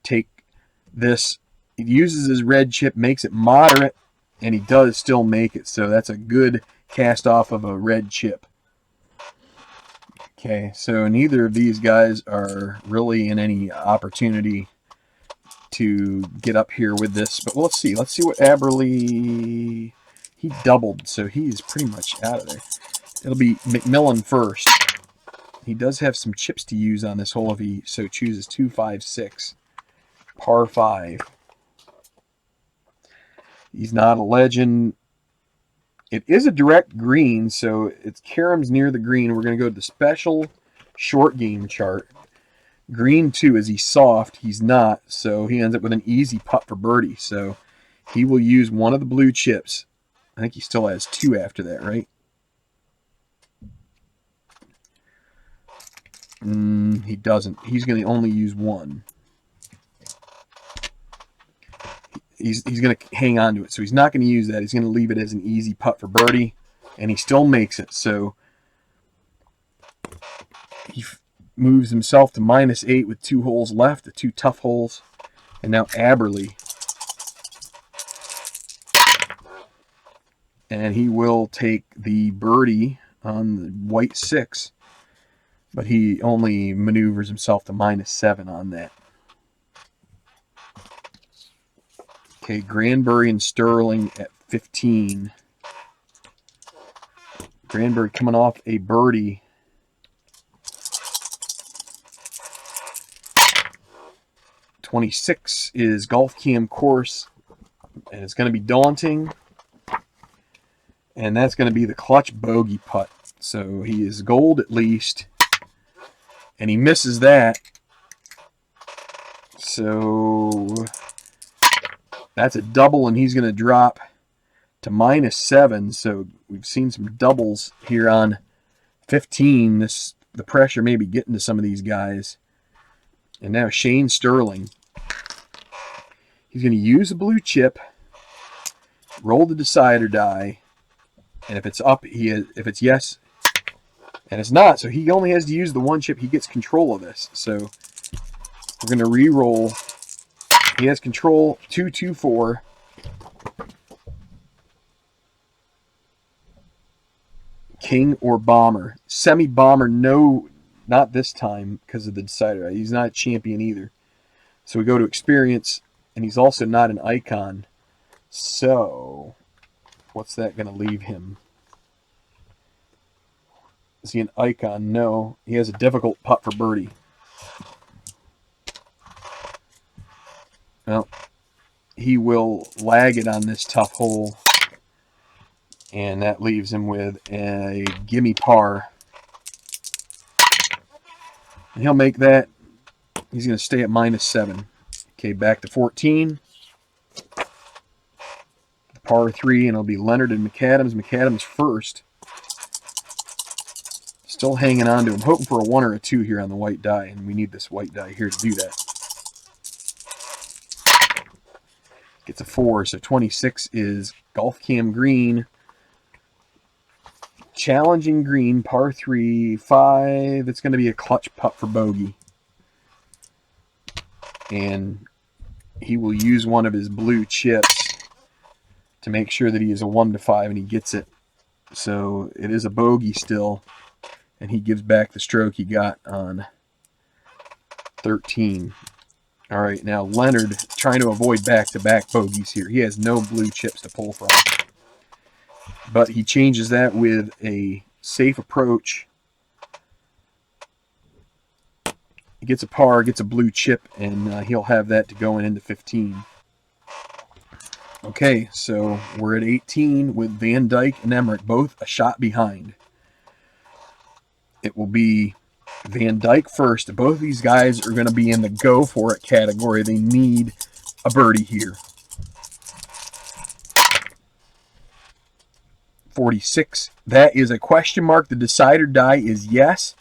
take this. He uses his red chip, makes it moderate, and he does still make it. So that's a good cast off of a red chip. Okay, so neither of these guys are really in any opportunity to get up here with this. But let's see. Let's see what Aberley... He doubled, so he's pretty much out of there. It'll be McMillan first. He does have some chips to use on this hole if he so chooses. 2, 5, 6. Par 5. He's not a legend. It is a direct green, so it's Karam's near the green. We're going to go to the special short game chart. Green 2, is he soft? He's not, so he ends up with an easy putt for birdie. So he will use one of the blue chips. I think he still has 2 after that, right? He doesn't. He's going to only use 1. He's going to hang on to it, so he's not going to use that. He's going to leave it as an easy putt for birdie, and he still makes it. So he moves himself to -8 with 2 holes left, the 2 tough holes. And now Aberley. And he will take the birdie on the white 6, but he only maneuvers himself to -7 on that. Okay, Granbury and Sterling at 15. Granbury coming off a birdie. '26 is Golf Cam Course, and it's going to be daunting. And that's going to be the clutch bogey putt. So he is gold at least, and he misses that. So that's a double, and he's going to drop to -7. So we've seen some doubles here on 15. The pressure may be getting to some of these guys. And now Shane Sterling. He's going to use a blue chip, roll the decider die, and if it's up, if it's yes, and it's not, so he only has to use the 1 chip. He gets control of this. So we're going to re-roll. He has control. 2, 2, 4. King or bomber. Semi-bomber, no, not this time because of the decider. He's not a champion either. So we go to experience, and he's also not an icon. So what's that going to leave him? Is he an icon? No. He has a difficult putt for birdie. Well, he will lag it on this tough hole, and that leaves him with a gimme par. And he'll make that. He's going to stay at -7. Okay, back to 14. Par 3, and it'll be Leonard and McAdams. McAdams first. Still hanging on to him. Hoping for a 1 or a 2 here on the white die, and we need this white die here to do that. Gets a 4, so 26 is Golf Cam Green. Challenging green, par 3, 5. It's going to be a clutch putt for bogey. And he will use one of his blue chips to make sure that he is a 1 to 5, and he gets it. So it is a bogey still, and he gives back the stroke he got on 13. All right, now Leonard trying to avoid back-to-back bogeys here. He has no blue chips to pull from. But he changes that with a safe approach. gets a par, gets a blue chip, and he'll have that to going into 15. Okay, so we're at 18 with Van Dyke and Emmerich, both a shot behind. It will be Van Dyke first. Both of these guys are going to be in the go for it category. They need a birdie here. 46. That is a question mark. The decider die is yes.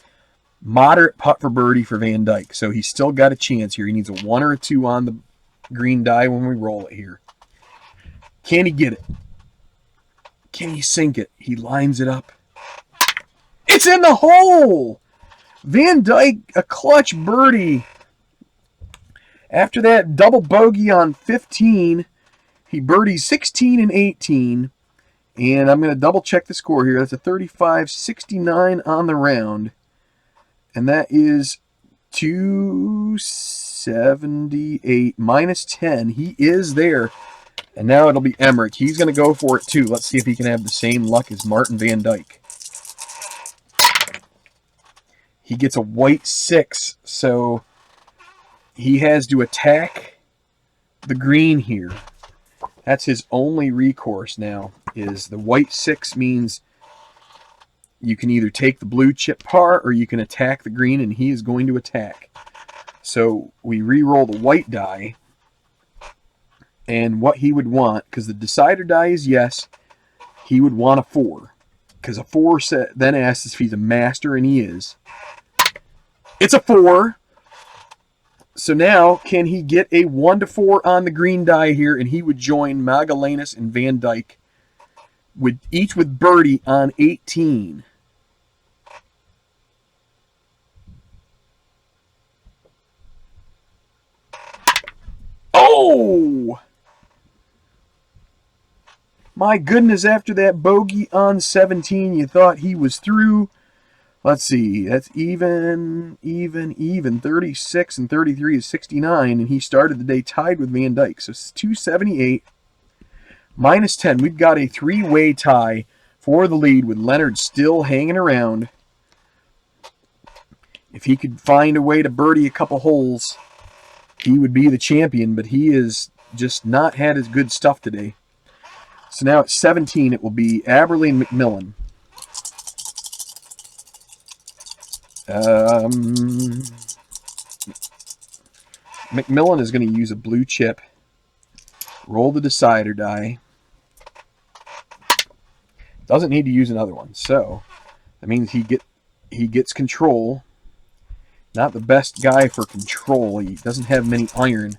Moderate putt for birdie for Van Dyke. So he's still got a chance here. He needs a 1 or a 2 on the green die when we roll it here. Can he get it? Can he sink it? He lines it up. It's in the hole! Van Dyke, a clutch birdie. After that double bogey on 15, he birdies 16 and 18. And I'm going to double check the score here. That's a 35-69 on the round. And that is 278 minus 10. He is there. And now it'll be Emmerich. He's going to go for it too. Let's see if he can have the same luck as Martin Van Dyke. He gets a white 6, so he has to attack the green here. That's his only recourse now, is the white 6 means you can either take the blue chip par or you can attack the green, and he is going to attack. So we re-roll the white die. And what he would want, because the decider die is yes, he would want a 4. Because a 4 then asks if he's a master, and he is. It's a 4. So now, can he get a 1 to 4 on the green die here, and he would join Magellanes and Van Dyke, each with birdie on 18. Oh! My goodness, after that bogey on 17, you thought he was through. Let's see, that's even. 36 and 33 is 69, and he started the day tied with Van Dyke. So it's 278 minus 10. We've got a 3-way tie for the lead with Leonard still hanging around. If he could find a way to birdie a couple holes, he would be the champion, but he has just not had his good stuff today. So now at 17, it will be Aberle and McMillan. McMillan is going to use a blue chip. Roll the decider die. Doesn't need to use another one. So that means he gets control. Not the best guy for control. He doesn't have many iron.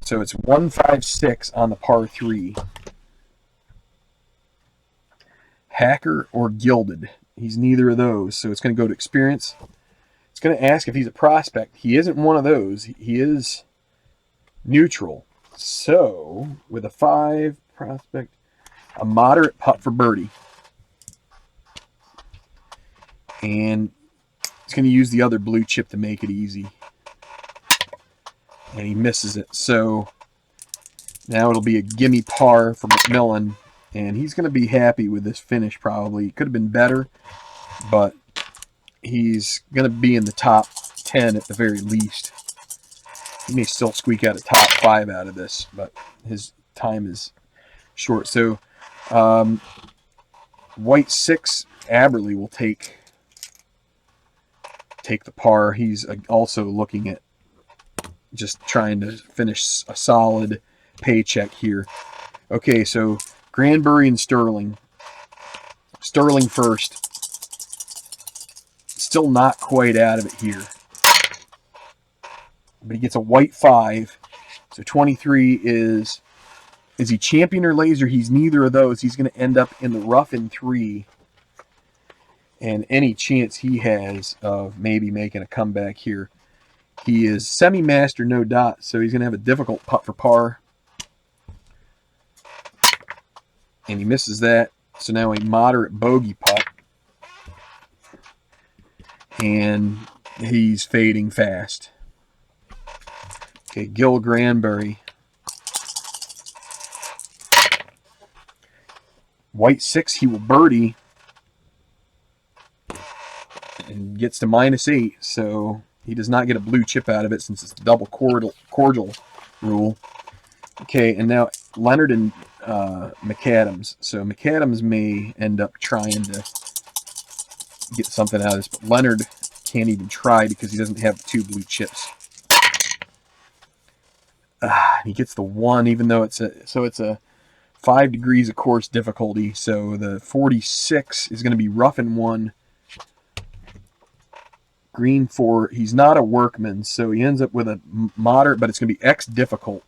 So it's 156 on the par 3. Hacker or gilded. He's neither of those, so it's going to go to experience. It's going to ask if he's a prospect. He isn't one of those. He is neutral. So, with a 5 prospect, a moderate putt for birdie. And he's going to use the other blue chip to make it easy. And he misses it. So, now it'll be a gimme par for McMillan. And he's going to be happy with this finish probably. It could have been better, but he's going to be in the top 10 at the very least. He may still squeak out a top 5 out of this, but his time is short. So white 6, Aberle will take the par. He's also looking at just trying to finish a solid paycheck here. Okay, so Granbury and Sterling. Sterling first. Still not quite out of it here. But he gets a white 5. So 23 is he champion or laser? He's neither of those. He's going to end up in the rough in 3. And any chance he has of maybe making a comeback here. He is semi-master, no dot. So he's going to have a difficult putt for par. And he misses that. So now a moderate bogey putt. And he's fading fast. Okay, Gil Granbury. White 6, he will birdie. And gets to -8. So He does not get a blue chip out of it since it's the double cordial rule. Okay, and now Leonard and McAdams. So McAdams may end up trying to get something out of this, but Leonard can't even try because he doesn't have 2 blue chips. He gets the 1, even though it's a 5 degrees of course difficulty. So the 46 is going to be rough in 1. Green 4. He's not a workman, so he ends up with a moderate, but it's going to be X difficult.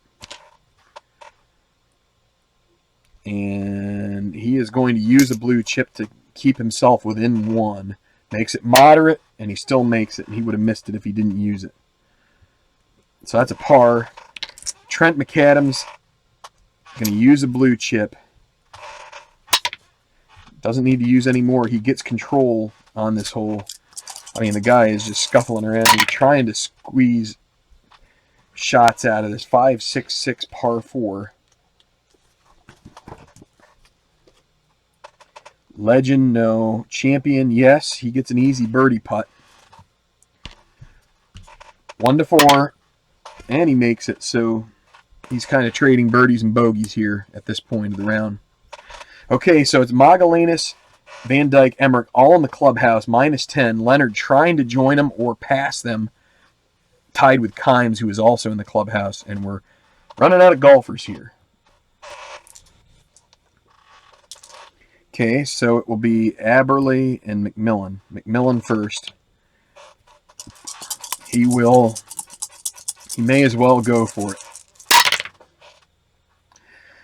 And he is going to use a blue chip to keep himself within 1. Makes it moderate, and he still makes it, and he would have missed it if he didn't use it. So that's a par. Trent McAdams going to use a blue chip. Doesn't need to use any more. He gets control on this hole. I mean, the guy is just scuffling around and trying to squeeze shots out of this 5-6-6 par 4. Legend, no. Champion, yes. He gets an easy birdie putt. 1-4, and he makes it. So he's kind of trading birdies and bogeys here at this point of the round. Okay, so it's Magellanes, Van Dyke, Emmerich, all in the clubhouse, -10. Leonard trying to join them or pass them, tied with Kimes, who is also in the clubhouse, and we're running out of golfers here. Okay, so it will be Aberley and McMillan. McMillan first. He may as well go for it.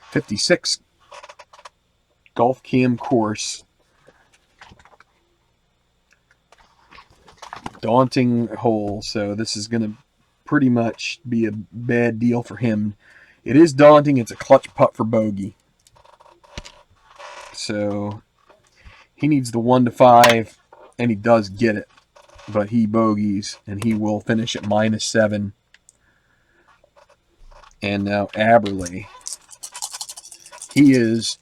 56 Golf Cam course. Daunting hole, so this is going to pretty much be a bad deal for him. It is daunting. It's a clutch putt for bogey. So he needs the 1-5, and he does get it. But he bogeys, and he will finish at -7. And now Aberley. He is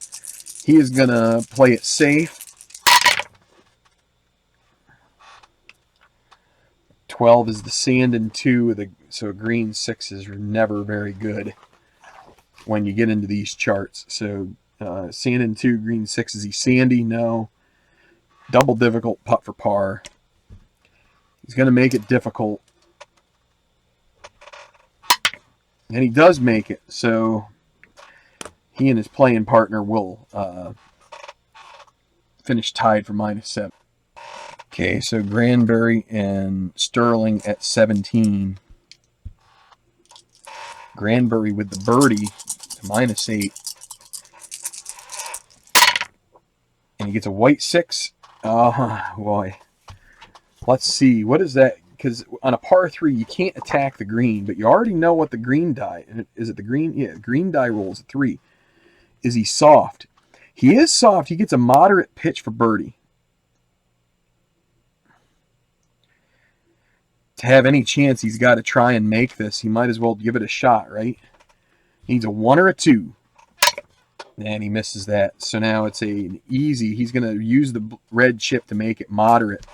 going to play it safe. 12 is the sand and 2, so green 6 is never very good when you get into these charts. So sand and 2, green 6. Is he sandy? No. Double difficult putt for par. He's going to make it difficult. And he does make it, so he and his playing partner will finish tied for -7. Okay, so Granbury and Sterling at 17. Granbury with the birdie to -8. And he gets a white 6. Oh, boy. Let's see. What is that? Because on a par 3, you can't attack the green, but you already know what the green die. Is it the green? Yeah, green die rolls a 3. Is he soft? He is soft. He gets a moderate pitch for birdie. To have any chance, he's got to try and make this. He might as well give it a shot, right? He needs a 1 or a 2. And he misses that. So now it's an easy. He's going to use the red chip to make it moderate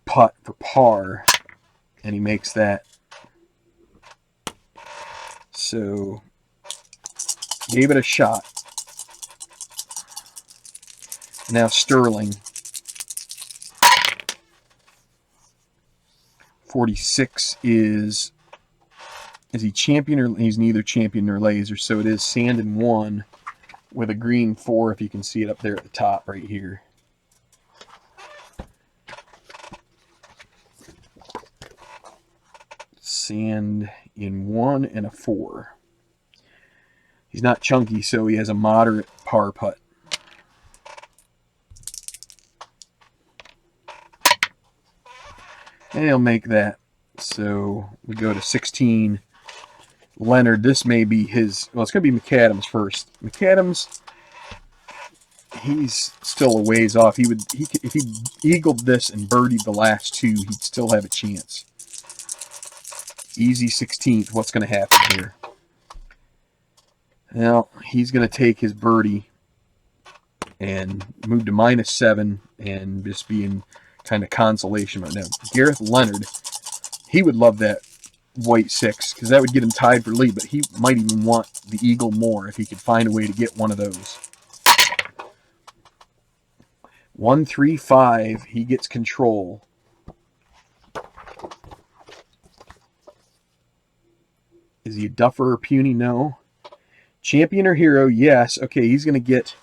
putt for par. And he makes that. So gave it a shot. Now Sterling. 46 is he champion or he's neither champion nor laser, so it is sand and 1 with a green 4, if you can see it up there at the top right here. Sand in 1 and a 4. He's not chunky, so he has a moderate par putt. And he'll make that. So we go to 16. Leonard, this may be his... Well, it's going to be McAdams first. McAdams, he's still a ways off. If he eagled this and birdied the last 2, he'd still have a chance. Easy 16th. What's going to happen here? Well, he's going to take his birdie and move to -7 and just be in kind of consolation right now. Gareth Leonard, He would love that white 6 because that would get him tied for lead, but he might even want the eagle more if he could find a way to get one of those. 1, 3, 5. He gets control. Is he a duffer or puny? No. Champion or hero? Yes. Okay, he's going to get...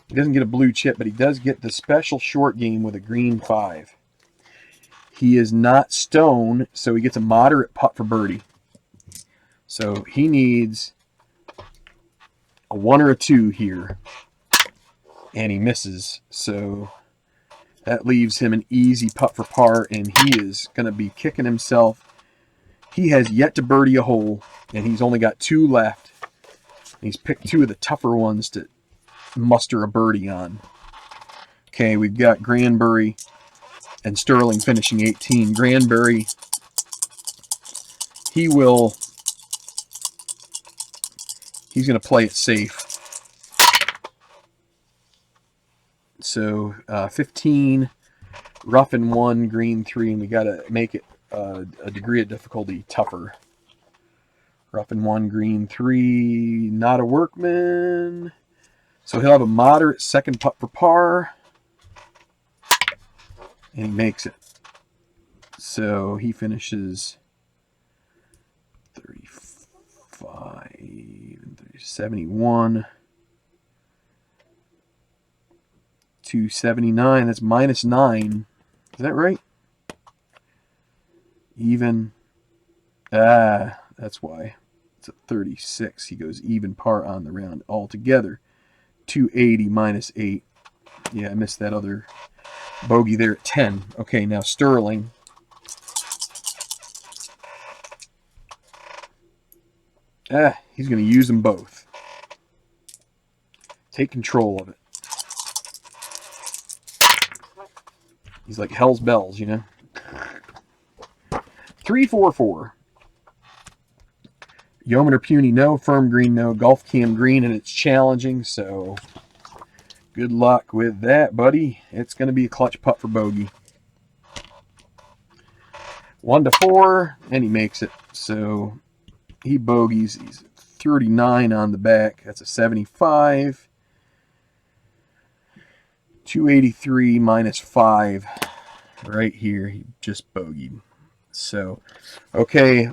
He doesn't get a blue chip, but he does get the special short game with a green 5. He is not stone, so he gets a moderate putt for birdie. So he needs a 1 or a 2 here. And he misses. So that leaves him an easy putt for par, and he is going to be kicking himself. He has yet to birdie a hole, and he's only got 2 left. He's picked 2 of the tougher ones to muster a birdie on. Okay, we've got Granbury and Sterling finishing 18. Granbury, he's going to play it safe. So 15, rough in 1, green 3, and we got to make it a degree of difficulty tougher. Rough in 1, green 3, not a workman. So he'll have a moderate second putt for par. And he makes it. So he finishes 35, 71, 279. That's -9. Is that right? Even. That's why. It's a 36. He goes even par on the round altogether. 280 -8. Yeah, I missed that other bogey there at 10. Okay, now Sterling. He's going to use them both. Take control of it. He's like hell's bells, you know. 3, 4, 4. Yeoman or puny, no. Firm green, no. Golf cam green, and it's challenging, so good luck with that, buddy. It's going to be a clutch putt for bogey. 1 to 4, and he makes it. So he bogeys. He's 39 on the back. That's a 75. 283 -5 right here. He just bogeyed. So, okay,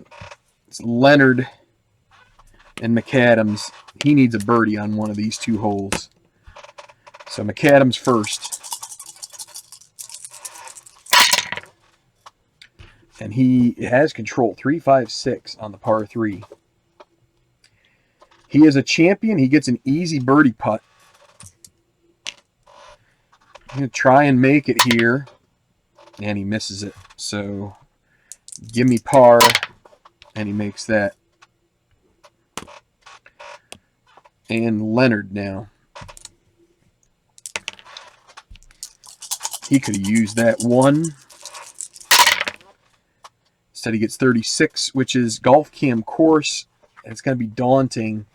it's Leonard and McAdams. He needs a birdie on one of these 2 holes. So McAdams first. And he has control. 3, 5, 6 on the par 3. He is a champion. He gets an easy birdie putt. I'm going to try and make it here. And he misses it. So give me par. And he makes that. And Leonard now. He could have used that 1. Instead he gets 36, which is golf cam course. And it's going to be daunting.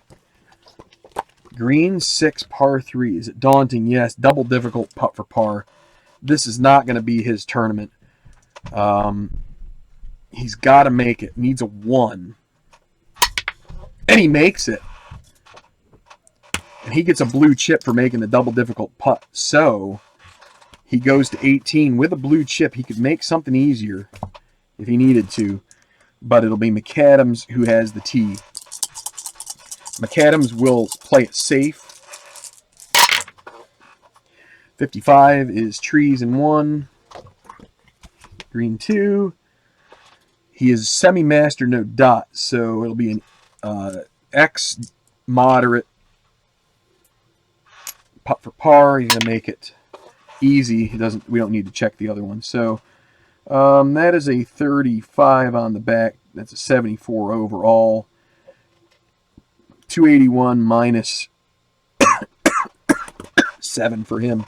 Green 6, par 3. Is it daunting? Yes. Double difficult putt for par. This is not going to be his tournament. He's got to make it. Needs a 1. And he makes it. And he gets a blue chip for making the double difficult putt. So he goes to 18. With a blue chip, he could make something easier if he needed to. But it'll be McAdams who has the tee. McAdams will play it safe. 55 is trees in 1. Green 2. He is semi-master, no dot. So it'll be an X moderate putt for par. He's gonna make it easy. We don't need to check the other one. So that is a 35 on the back. That's a 74 overall. 281 minus 7 for him.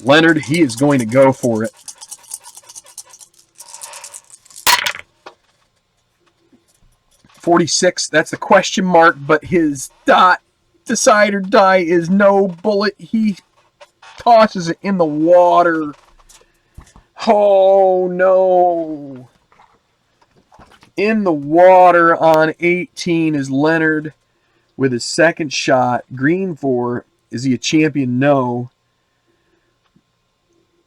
Leonard, he is going to go for it. .46, that's the question mark, but his dot, decide or die, is no bullet. He tosses it in the water. Oh, no. In the water on 18 is Leonard with his second shot. Green 4. Is he a champion? No.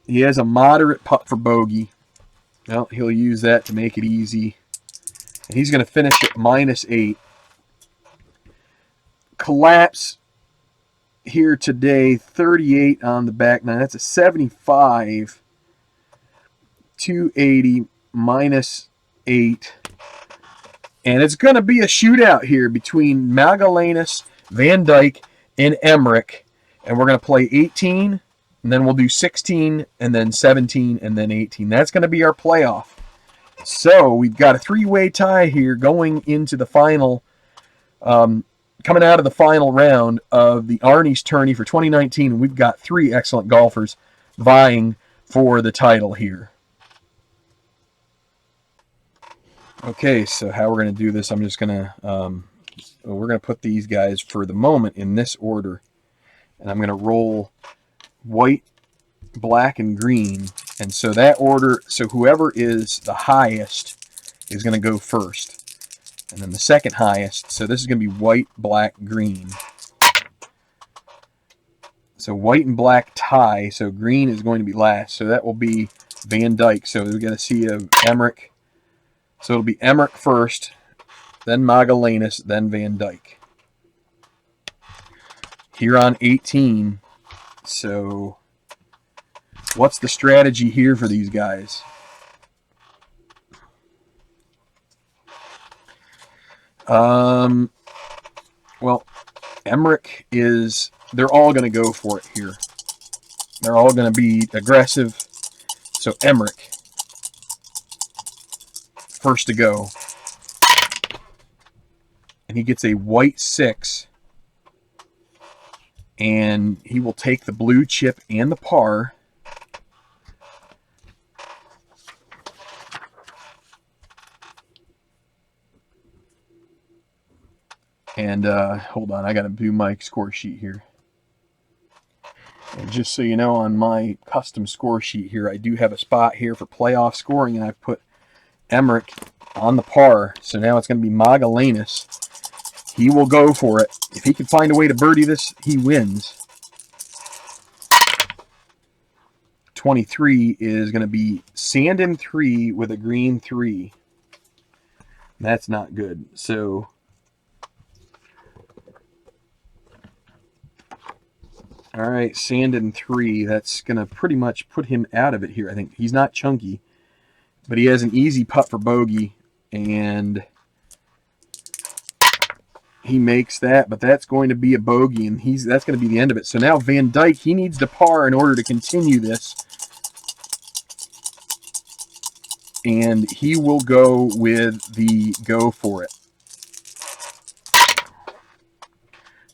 He has a moderate putt for bogey. Well, he'll use that to make it easy. And he's going to finish at -8. Collapse here today, 38 on the back nine. That's a 75. 280 -8. And it's going to be a shootout here between Magalhaes, Van Dyke, and Emmerich. And we're going to play 18, and then we'll do 16, and then 17, and then 18. That's going to be our playoff. So we've got a three-way tie here going into the final, coming out of the final round of the Arnie's Tourney for 2019. And we've got 3 excellent golfers vying for the title here. Okay, so how we're going to do this, I'm just going to, we're going to put these guys for the moment in this order. And I'm going to roll white, black, and green. And so that order, so whoever is the highest is going to go first. And then the second highest, so this is going to be white, black, green. So white and black tie, so green is going to be last. So that will be Van Dyke. So we're going to see a Emmerich. So it'll be Emmerich first, then Magalhaes, then Van Dyke. Here on 18. So what's the strategy here for these guys? Well, Emmerich is, they're all going to go for it here. They're all going to be aggressive. So Emmerich, first to go. And he gets a white 6. And he will take the blue chip and the par. And hold on, I got to do my score sheet here. And just so you know, on my custom score sheet here, I do have a spot here for playoff scoring, and I've put Emmerich on the par. So now it's going to be Magalhaes. He will go for it. If he can find a way to birdie this, he wins. 23 is going to be Sandin 3 with a green 3. That's not good. So all right, Sandin 3. That's going to pretty much put him out of it here. I think he's not chunky, but he has an easy putt for bogey, and he makes that, but that's going to be a bogey, and that's going to be the end of it. So now Van Dyke, he needs to par in order to continue this. And he will go with the go for it.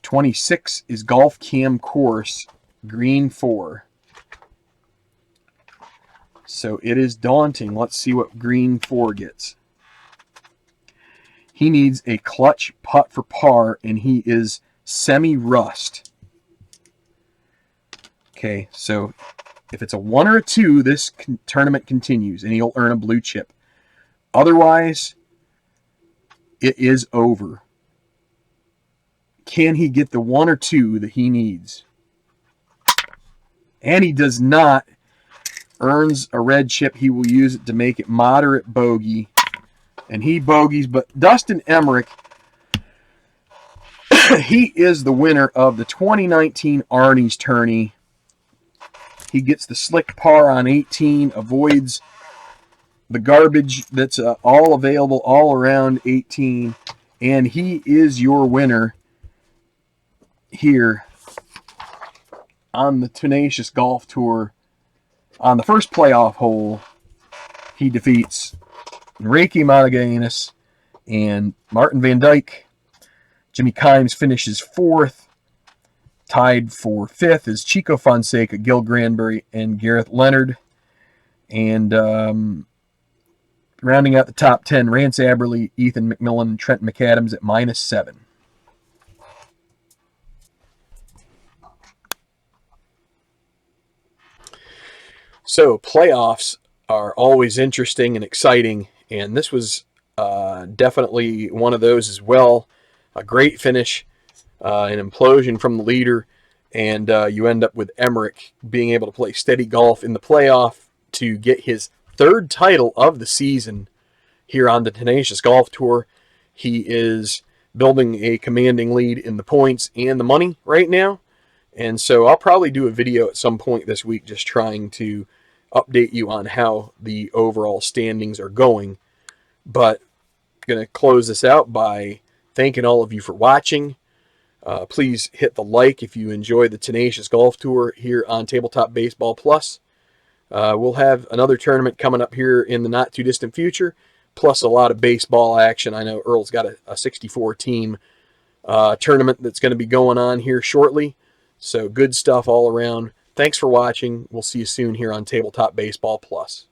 26 is Golf Cam Course, green 4. So it is daunting. Let's see what green 4 gets. He needs a clutch putt for par, and he is semi-rust. Okay, so if it's a 1 or a 2, this tournament continues, and he'll earn a blue chip. Otherwise, it is over. Can he get the 1 or 2 that he needs? And he does not. Earns a red chip. He will use it to make it moderate bogey. And he bogeys, but Dustin Emmerich, he is the winner of the 2019 Arnie's Tourney. He gets the slick par on 18, avoids the garbage that's all available all around 18, and he is your winner here on the Tenacious Golf Tour. On the first playoff hole, he defeats Reiki Magalhaes and Martin Van Dyke. Jimmy Kimes finishes 4th. Tied for 5th is Chico Fonseca, Gil Granberry, and Gareth Leonard. And rounding out the top 10, Rance Aberle, Ethan McMillan, and Trent McAdams at -7. So, playoffs are always interesting and exciting, and this was definitely one of those as well. A great finish, an implosion from the leader, and you end up with Emmerich being able to play steady golf in the playoff to get his third title of the season here on the Tenacious Golf Tour. He is building a commanding lead in the points and the money right now, and so I'll probably do a video at some point this week just trying to update you on how the overall standings are going. But I'm going to close this out by thanking all of you for watching. Please hit the like if you enjoy the Tenacious Golf Tour here on Tabletop Baseball Plus. We'll have another tournament coming up here in the not too distant future, plus a lot of baseball action. I know Earl's got a 64-team tournament that's going to be going on here shortly. So good stuff all around. Thanks for watching. We'll see you soon here on Tabletop Baseball Plus.